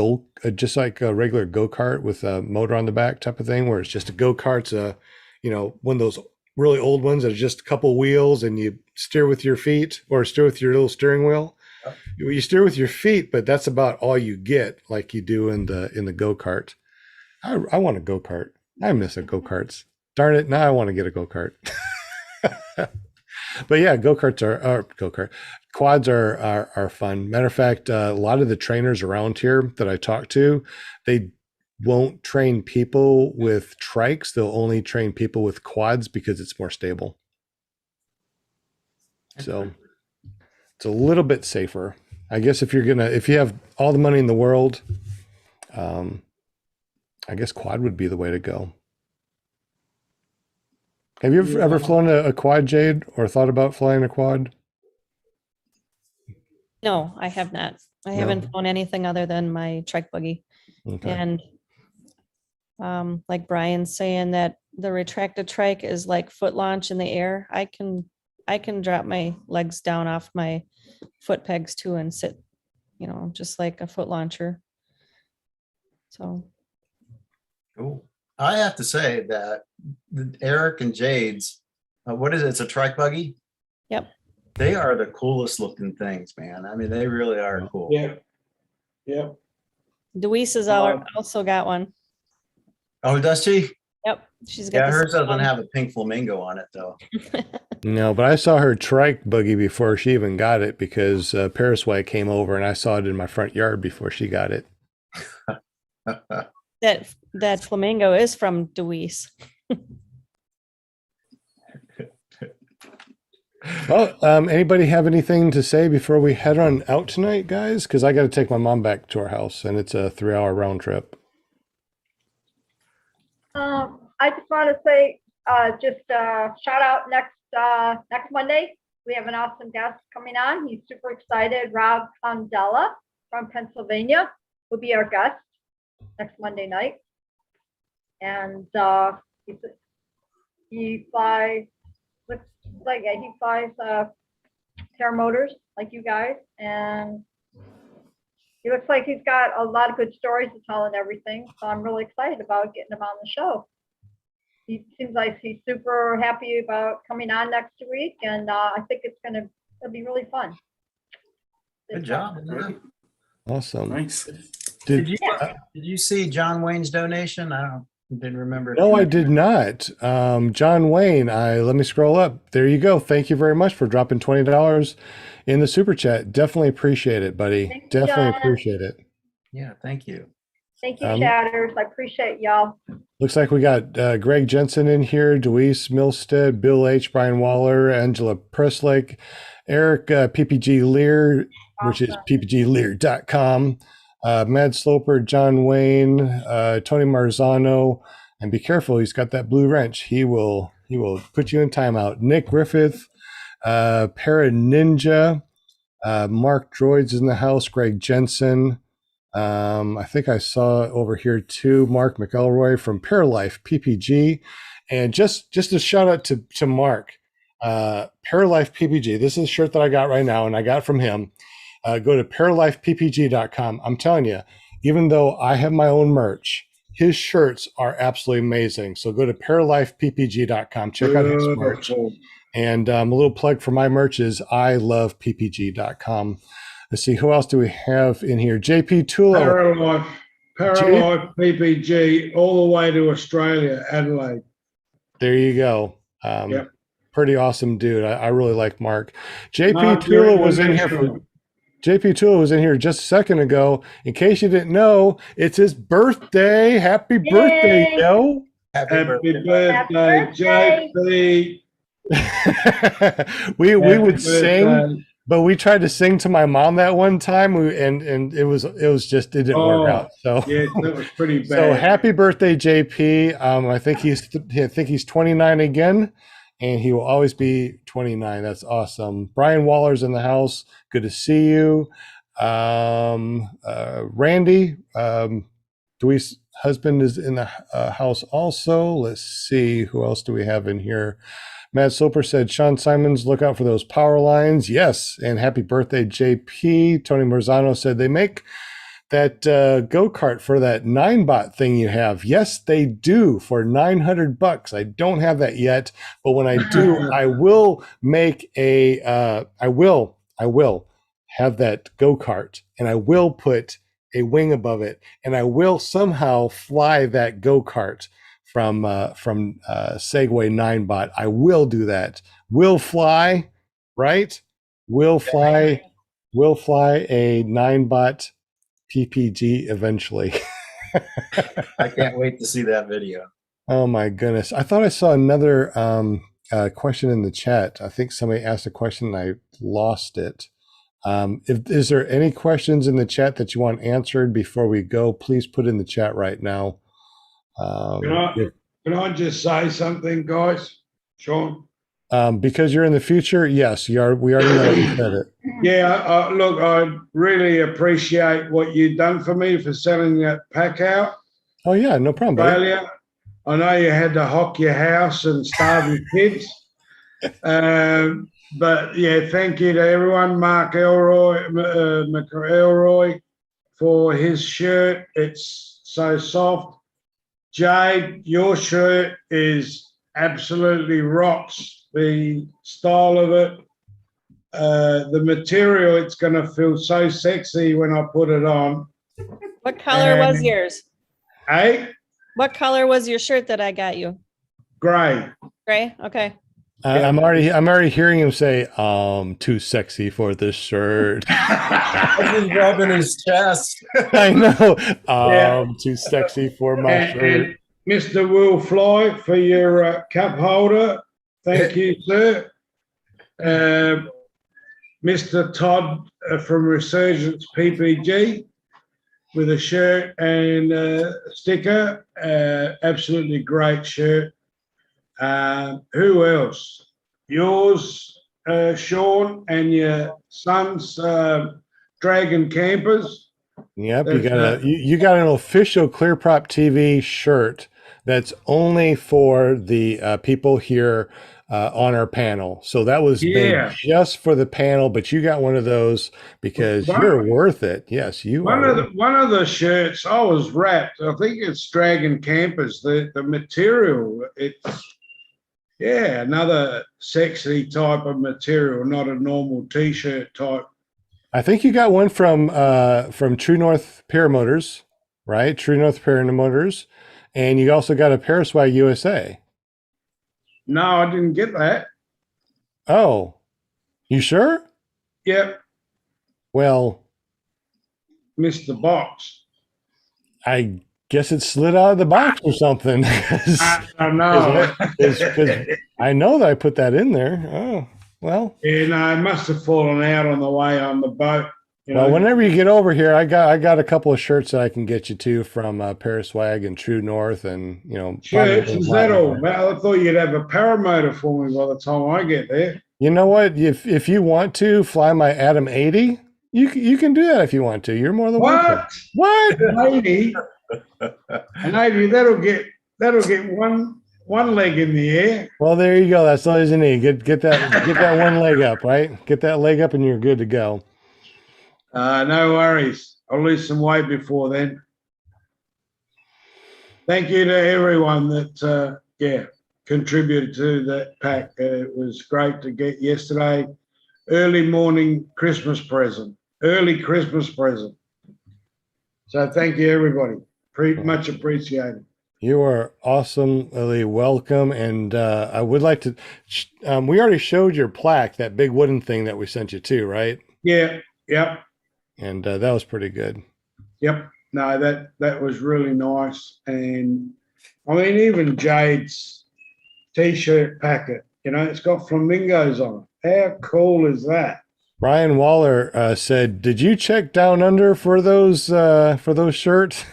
just like a regular go-kart with a motor on the back type of thing, where it's just a go-kart's one of those really old ones that are just a couple wheels and you steer with your feet or steer with your little steering wheel. Yep. You steer with your feet, but that's about all you get, like you do in the go-kart. I want a go-kart. I miss a go-karts. Darn it, now I want to get a go-kart. But yeah, quads are fun. Matter of fact, a lot of the trainers around here that I talk to, they won't train people with trikes. They'll only train people with quads because it's more stable. So it's a little bit safer. I guess if you have all the money in the world, I guess quad would be the way to go. Have you ever flown a quad, Jade, or thought about flying a quad? No, I have not. I No? haven't flown anything other than my trike buggy. Okay. And like Brian's saying that the retracted trike is like foot launch in the air. I can drop my legs down off my foot pegs too and sit, just like a foot launcher. So Cool. I have to say that Eric and Jade's, what is it? It's a trike buggy. Yep. They are the coolest looking things, man. I mean, they really are cool. Yeah. Yeah. Deweese has also got one. Oh, does she? Yep. She's got Yeah, the hers same doesn't one. have a pink flamingo on it though. No, but I saw her trike buggy before she even got it because Paris White came over and I saw it in my front yard before she got it. That flamingo is from Deweese. Well, anybody have anything to say before we head on out tonight, guys? Because I got to take my mom back to our house, and it's a 3-hour round trip. I just want to say, shout out next Monday. We have an awesome guest coming on. He's super excited. Rob Condella from Pennsylvania will be our guest next Monday night. And he's He flies, looks like he flies paramotors like you guys, and he looks like he's got a lot of good stories to tell and everything. So I'm really excited about getting him on the show. He seems like he's super happy about coming on next week, and I think it'll be really fun. Good job. Awesome. Nice. Did you see John Wayne's donation? Didn't remember. No, I did not. John Wayne, let me scroll up. There you go. Thank you very much for dropping $20 in the super chat. Definitely appreciate it, buddy. Thanks, Definitely John. appreciate it. Yeah, thank you. Thank you, chatters. I appreciate y'all. Looks like we got Greg Jensen in here, Deweese Milstead, Bill H., Brian Waller, Angela Presslake, Eric PPG Lear, which is ppglear.com, Mad Sloper, John Wayne, Tony Marzano, and be careful, he's got that blue wrench. He will put you in timeout. Nick Griffith, Para Ninja, Mark Droids in the house, Greg Jensen. I think I saw over here too, Mark McElroy from Paralife PPG. And just a shout out to Mark, Paralife PPG. This is a shirt that I got right now and I got from him. Go to paralifeppg.com. I'm telling you, even though I have my own merch, his shirts are absolutely amazing. So go to paralifeppg.com, check out his merch. And a little plug for my merch is iloveppg.com. Let's see, who else do we have in here? JP Tulo. Paralife PPG all the way to Australia, Adelaide. There you go. Yep. Pretty awesome dude. I really like Mark. JP Tulo was in here. JP Tulo was in here just a second ago. In case you didn't know, it's his birthday. Happy birthday, yo. Happy birthday, JP. we would sing. But we tried to sing to my mom that one time, and it didn't work out. So yeah, that was pretty bad. So happy birthday, JP! I think he's 29 again, and he will always be 29. That's awesome. Brian Waller's in the house. Good to see you, Randy. Dewey's husband is in the house also. Let's see, who else do we have in here? Matt Soper said, Sean Symons, look out for those power lines. Yes, and happy birthday, JP. Tony Marzano said they make that go-kart for that 9-bot thing you have. Yes, they do for $900. I don't have that yet, but when I do, I will make I will have that go-kart, and I will put a wing above it, and I will somehow fly that go-kart from Segway 9-bot. I will do that. Will fly, right? Will fly a 9-bot PPG eventually. I can't wait to see that video. Oh my goodness. I thought I saw another question in the chat. I think somebody asked a question and I lost it. Is there any questions in the chat that you want answered before we go? Please put in the chat right now. Can I just say something, guys? Sean? Because you're in the future, yes, we already know you said it. Yeah, look, I really appreciate what you've done for me for selling that pack out. Oh yeah, no problem, buddy. Australia. I know you had to hock your house and starve your kids. But yeah, thank you to everyone. Mark McElroy for his shirt. It's so soft. Jade, your shirt is absolutely rocks. The style of it, the material, it's going to feel so sexy when I put it on. What color was yours? Hey? What color was your shirt that I got you? Gray. Gray? Okay. I'm already hearing him say, too sexy for this shirt. I've been rubbing his chest. I know. Too sexy for my shirt. And Mr. Will Fly for your cup holder. Thank you, sir. Mr. Todd from Resurgence PPG with a shirt and sticker. Absolutely great shirt. Who else? Yours, Sean, and your son's Dragon Campers. Yep, you got an official ClearPropTV shirt that's only for the people here on our panel. So that was made Yeah. just for the panel, but you got one of those because you're worth it. Yes, you are. One of the shirts I was wrapped. I think it's Dragon Campers. The material, another sexy type of material, not a normal t-shirt type. I think you got one from True North Paramotors, right? True North Paramotors, and you also got a Paramotor I USA. No, I didn't get that. Oh, you sure? Yep, Well, missed the box. I guess it slid out of the box or something. I don't know. Because I know that I put that in there. Oh, well. Yeah, no, it must have fallen out on the way on the boat. Well, whenever you get over here, I got a couple of shirts that I can get you to from Paraswag and True North, and shirts. Is that all? Well, I thought you'd have a paramotor for me by the time I get there. You know what? If you want to fly my Atom 80, you can do that if you want to. You're more than welcome. What? An 80? An 80, that'll get one leg in the air. Well, there you go. That's all you need. Get that one leg up, right? Get that leg up, and you're good to go. No worries. I'll lose some weight before then. Thank you to everyone that contributed to that pack. It was great to get yesterday. Early morning Christmas present. Early Christmas present. So thank you, everybody. Much appreciated. You are awesomely welcome. And I would like to, we already showed your plaque, that big wooden thing that we sent you to, right? Yeah, yep. And that was pretty good. Yep. No, that was really nice. And I mean, even Jade's t-shirt packet, it's got flamingos on it. How cool is that? Brian Waller said, "Did you check down under for those shirts?"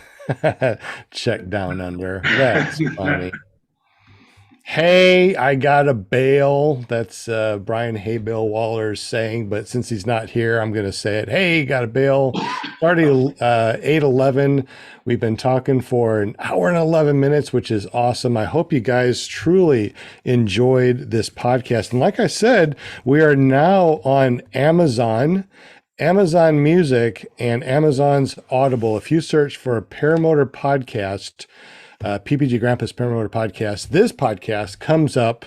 Check down under. That's funny. Hey, I got a bail. That's Brian Haybill Waller's saying, but since he's not here, I'm going to say it. Hey, got a bail. Already 8:11. We've been talking for an hour and 11 minutes, which is awesome. I hope you guys truly enjoyed this podcast. And like I said, we are now on Amazon Music, and Amazon's Audible. If you search for Paramotor Podcast, PPG Grandpa's Paramotor Podcast, this podcast comes up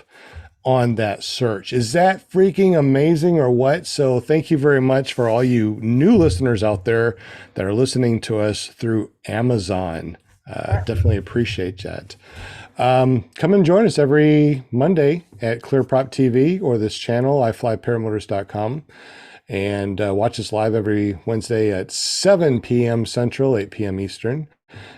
on that search. Is that freaking amazing or what? So thank you very much for all you new listeners out there that are listening to us through Amazon. Definitely appreciate that. Come and join us every Monday at ClearPropTV or this channel, iFlyParamotors.com. And watch us live every Wednesday at 7 p.m. Central, 8 p.m. Eastern.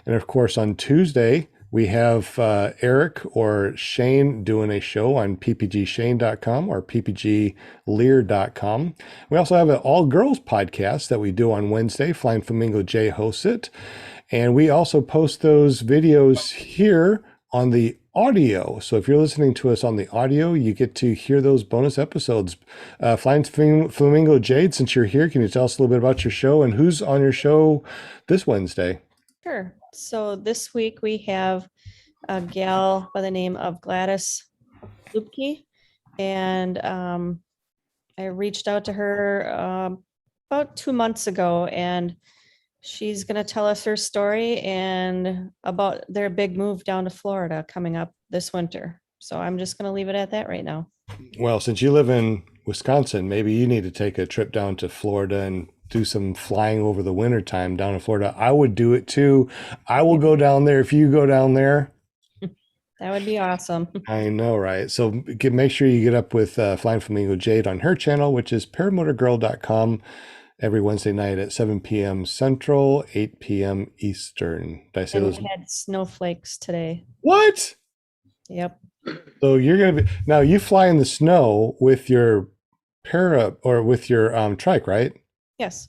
And of course, on Tuesday, we have Eric or Shane doing a show on ppgshane.com or ppglear.com. We also have an all-girls podcast that we do on Wednesday. Flying Flamingo J hosts it. And we also post those videos here on the audio. So if you're listening to us on the audio, you get to hear those bonus episodes. Flying Flamingo Jade, since you're here, can you tell us a little bit about your show and who's on your show this Wednesday? Sure. So this week we have a gal by the name of Gladys Lupke, and I reached out to her about 2 months ago, and she's going to tell us her story and about their big move down to Florida coming up this winter. So I'm just going to leave it at that right now. Well, since you live in Wisconsin, maybe you need to take a trip down to Florida and do some flying over the winter time down in Florida. I would do it too. I will go down there if you go down there. That would be awesome. I know, right? So make sure you get up with Flying Flamingo Jade on her channel, which is paramotorgirl.com, every Wednesday night at 7 p.m. Central, 8 p.m. Eastern. Did I say And those? we had snowflakes today. What? Yep. So you're going to be, now you fly in the snow with your with your trike, right? Yes.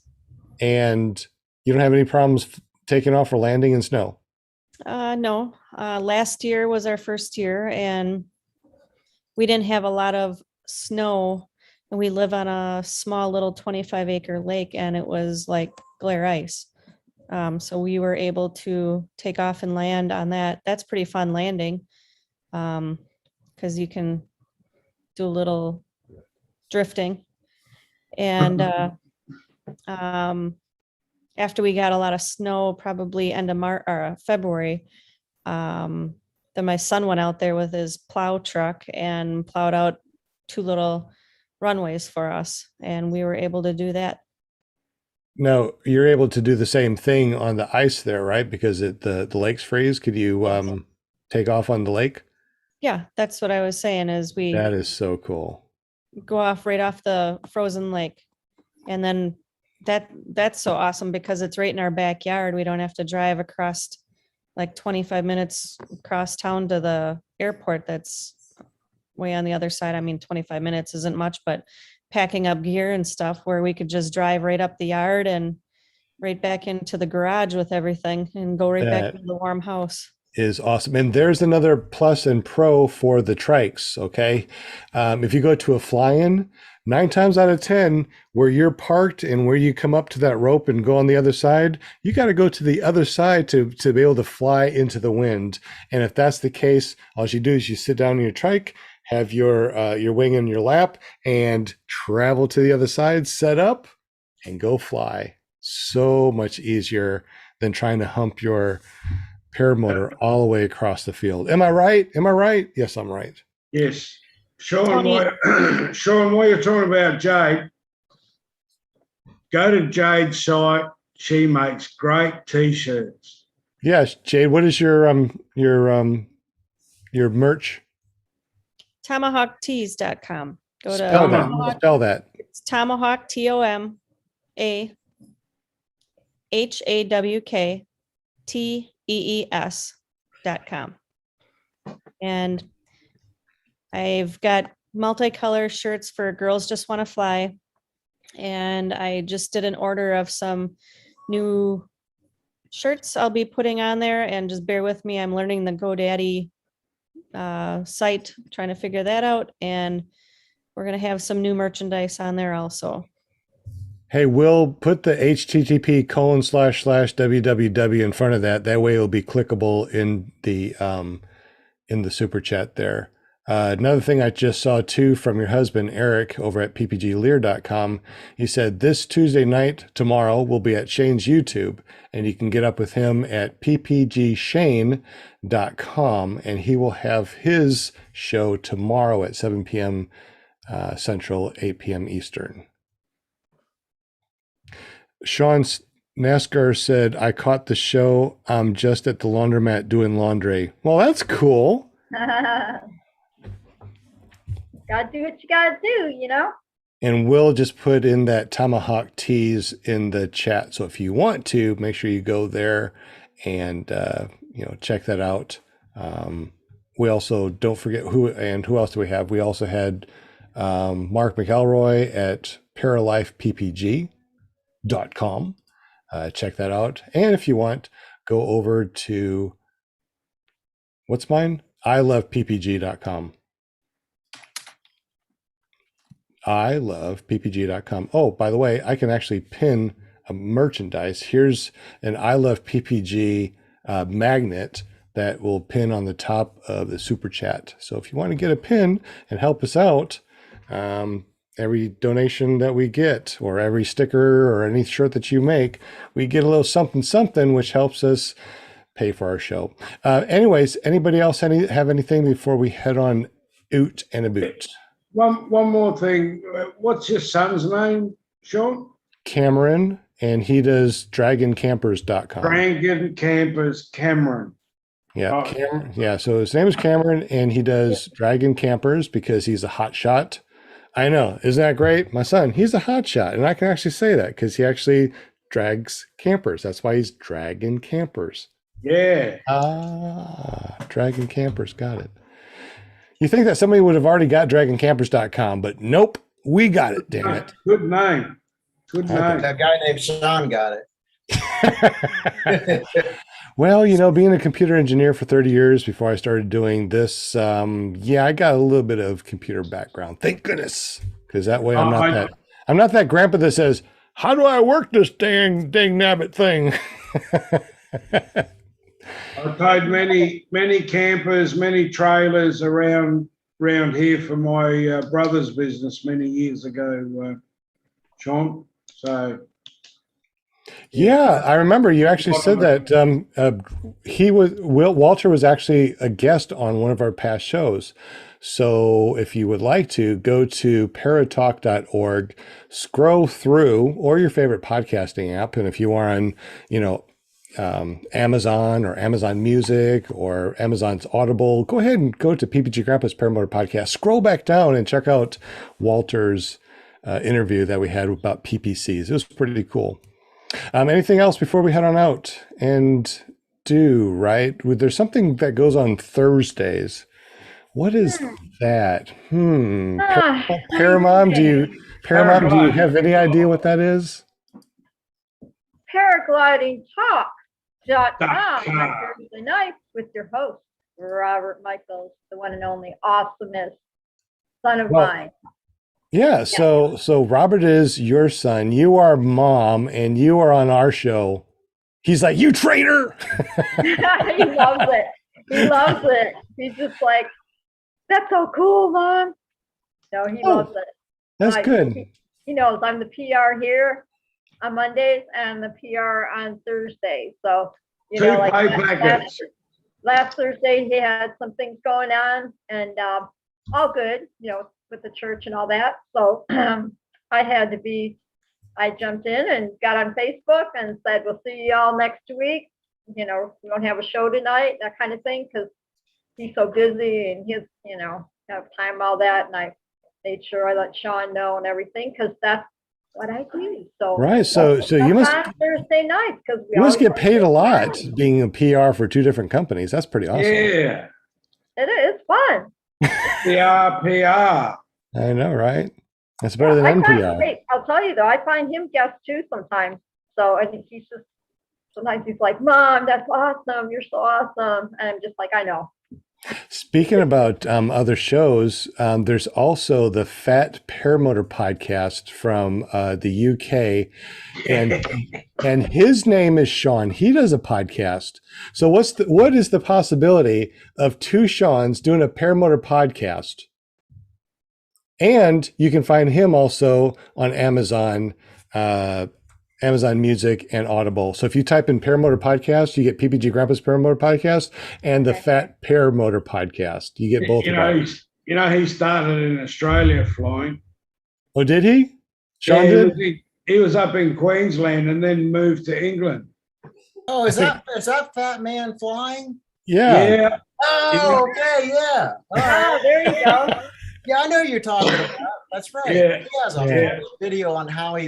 And you don't have any problems taking off or landing in snow? No. Last year was our first year, and we didn't have a lot of snow, and we live on a small little 25-acre lake, and it was like glare ice. So we were able to take off and land on that. That's pretty fun landing. Because you can do a little drifting. And after we got a lot of snow, probably end of March or February, then my son went out there with his plow truck and plowed out 2 little runways for us, and we were able to do that. Now you're able to do the same thing on the ice there, right? Because the lake's freeze. Could you take off on the lake? Yeah, that's what I was saying is we That is so cool. go off right off the frozen lake. And then that's so awesome because it's right in our backyard. We don't have to drive across like 25 minutes across town to the airport that's way on the other side. I mean, 25 minutes isn't much, but packing up gear and stuff where we could just drive right up the yard and right back into the garage with everything and go right back to the warm house. Is awesome. And there's another plus and pro for the trikes. Okay. If you go to a fly-in, 9 times out of 10, where you're parked and where you come up to that rope and go on the other side, you got to go to the other side to be able to fly into the wind. And if that's the case, all you do is you sit down in your trike, have your wing in your lap, and travel to the other side, set up, and go fly. So much easier than trying to hump your paramotor all the way across the field. Am I right? Am I right? Yes, I'm right. Yes. Sean, while you're talking about Jade, go to Jade's site. She makes great T-shirts. Yes, Jade. What is your merch? TomahawkTees.com. Go to Spell that. It's Tomahawk TOMAHAWKTEES.com. And I've got multicolor shirts for Girls Just Want to Fly. And I just did an order of some new shirts I'll be putting on there, and just bear with me. I'm learning the GoDaddy site, trying to figure that out. And we're going to have some new merchandise on there also. Hey, we'll put the http://www in front of that. That way it'll be clickable in the super chat there. Another thing I just saw too from your husband, Eric, over at ppglear.com. He said this Tuesday night, tomorrow, we'll be at Shane's YouTube, and you can get up with him at ppgshane.com, and he will have his show tomorrow at 7 p.m. Central, 8 p.m. Eastern. Sean NASCAR said, I caught the show. I'm just at the laundromat doing laundry. Well, that's cool. Gotta do what you gotta do, you know? And we'll just put in that Tomahawk Tees in the chat. So if you want to, make sure you go there and, check that out. We also, don't forget who else do we have? We also had Mark McElroy at paralifeppg.com. Check that out. And if you want, go over to, what's mine? iloveppg.com. iloveppg.com. Oh, by the way, I can actually pin a merchandise. Here's an I Love PPG magnet that will pin on the top of the super chat. So if you want to get a pin and help us out, every donation that we get, or every sticker or any shirt that you make, we get a little something, which helps us pay for our show. Anyways, anybody else have anything before we head on out and about? One more thing. What's your son's name, Sean? Cameron, and he does dragoncampers.com. Dragon Campers, Cameron. Yeah, yeah. So his name is Cameron, and he does Dragon Campers because he's a hot shot. I know, isn't that great? My son, he's a hot shot, and I can actually say that because he actually drags campers. That's why he's Dragon Campers. Yeah. Dragon Campers, got it. You think that somebody would have already got dragoncampers.com, but nope, we got it, damn it. Good name. Good name. That guy named Sean got it. Well, being a computer engineer for 30 years before I started doing this, I got a little bit of computer background. Thank goodness, because that way I'm not that grandpa that says, how do I work this dang nabbit thing? I towed many campers, many trailers around here for my brother's business many years ago, Sean. So Yeah, I remember you actually said that Walter was actually a guest on one of our past shows. So if you would like to go to paratalk.org, scroll through, or your favorite podcasting app, and if you are on, Amazon or Amazon Music or Amazon's Audible, go ahead and go to PPG Grandpa's Paramotor Podcast. Scroll back down and check out Walter's interview that we had about PPCs. It was pretty cool. Anything else before we head on out and there's something that goes on Thursdays. What is that? Paramom, do you have any idea what that is? Paraglidingtalk.com on Thursday nights with your host, Robert Michaels, the one and only awesomest son of mine. Yeah, so Robert is your son, you are mom, and you are on our show. He's like, you traitor. He loves it. He loves it. He's just like, that's so cool, Mom. No, he loves it. That's good. He knows I'm the PR here on Mondays and the PR on Thursdays. So, last Thursday he had some things going on, and all good, with the church and all that. So I jumped in and got on Facebook and said, we'll see you all next week. We don't have a show tonight, that kind of thing, because he's so busy and he's, have time, all that. And I made sure I let Sean know and everything, because that's what I do. So right. So you must Thursday night, because you must get paid a lot being a PR for two different companies. That's pretty awesome. Yeah. It is fun. PR. I know, right? That's better than NPR. I'll tell you though, I find him guests too sometimes. So I think sometimes he's like, Mom, that's awesome. You're so awesome. And I'm just like, I know. Speaking about other shows, there's also the Fat Paramotor podcast from the UK, and his name is Sean. He does a podcast. So what is the possibility of two Seans doing a paramotor podcast? And you can find him also on Amazon, Amazon Music, and Audible. So if you type in Paramotor Podcast, you get PPG Grandpa's Paramotor Podcast and the Fat Paramotor Podcast. You get both of them. He started in Australia flying. Oh, did he? Sean did? He was up in Queensland and then moved to England. Oh, is that Fat Man flying? Yeah. Oh, okay, yeah. Oh, there you go. Yeah, I know you're talking about. That's right. Yeah. He has a video on how he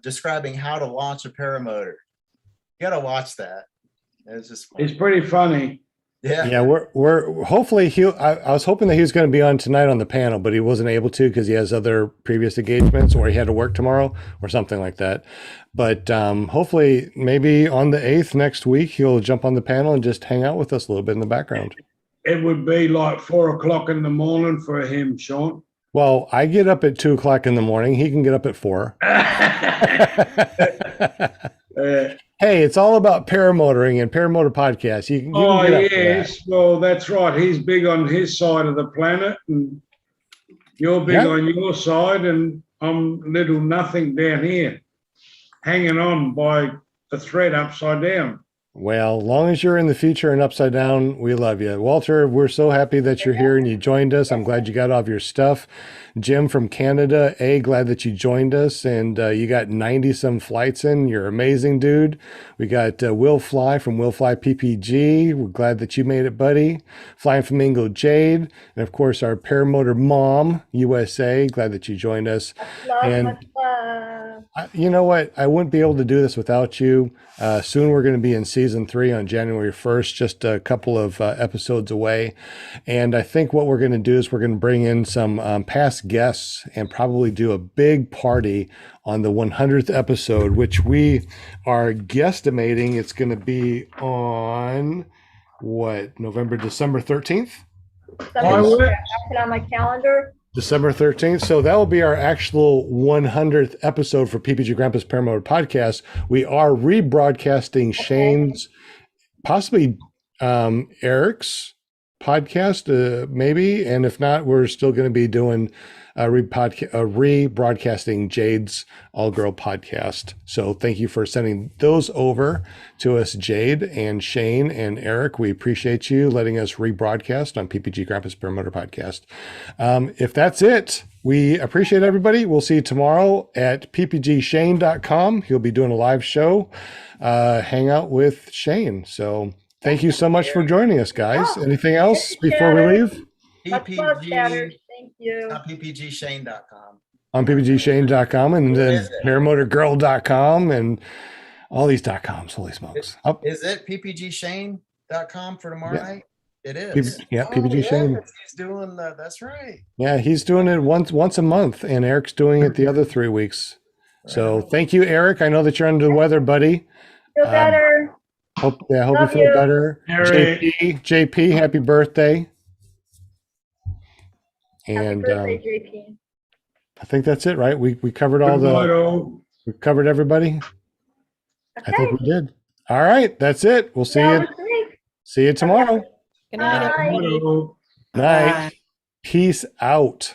describing how to launch a paramotor. You got to watch that. It's just fun. It's pretty funny. Yeah. Yeah, we're hopefully I was hoping that he was going to be on tonight on the panel, but he wasn't able to because he has other previous engagements, or he had to work tomorrow or something like that. But hopefully maybe on the 8th next week, he'll jump on the panel and just hang out with us a little bit in the background. It would be like 4 o'clock in the morning for him, Sean. Well, I get up at 2 o'clock in the morning. He can get up at 4. Hey, it's all about paramotoring and paramotor podcasts. You can yes. Well, that's right. He's big on his side of the planet, and you're big on your side, and I'm little nothing down here, hanging on by the thread upside down. Well, long as you're in the future and upside down, we love you. Walter, we're so happy that you're here and you joined us. I'm glad you got all of your stuff. Jim from Canada, glad that you joined us, and you got 90-some flights in. You're amazing, dude. We got Will Fly from Will Fly PPG. We're glad that you made it, buddy. Flying Flamingo Jade, and of course our Paramotor Mom USA. Glad that you joined us. Much love. You know what? I wouldn't be able to do this without you. Soon we're going to be in season 3 on January 1st, just a couple of episodes away. And I think what we're going to do is we're going to bring in some past guests and probably do a big party on the 100th episode, which we are guesstimating it's going to be on December 13th? I put on my calendar. December 13th. So that will be our actual 100th episode for PPG Grandpa's Paramotor Podcast. We are rebroadcasting Shane's, possibly Eric's podcast, maybe. And if not, we're still going to be doing rebroadcasting Jade's All Girl podcast. So thank you for sending those over to us, Jade and Shane and Eric. We appreciate you letting us rebroadcast on PPG Grandpa's Paramotor Podcast. If that's it, we appreciate everybody. We'll see you tomorrow at ppgshane.com. He'll be doing a live show, hang out with Shane. So thank you so much for joining us, guys. Anything else before we leave? Much love, Chatters. Thank you. PPGshane.com. On ppgshane.com and then paramotorgirl.com and all these .coms. Holy smokes. Oh, Is it ppgshane.com for tomorrow Yeah. night? It is. yeah, PPG Shane. yes, He's doing that's right. Yeah, he's doing it once a month, and Eric's doing it the other 3 weeks. So thank you, Eric. I know that you're under the weather, buddy. Feel better. Hope you Love feel you. better. Eric. JP, happy birthday. Happy And birthday, JP. I think that's it, right? We covered all Good night, the all. we covered everybody. I Okay. think we did. All right, that's it. We'll see That you was great. see you tomorrow. Good night. Bye. Good night, all. Night. Peace out.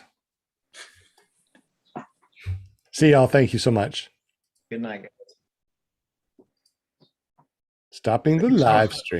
See y'all. Thank you so much. Good night, guys. Stopping the live stream.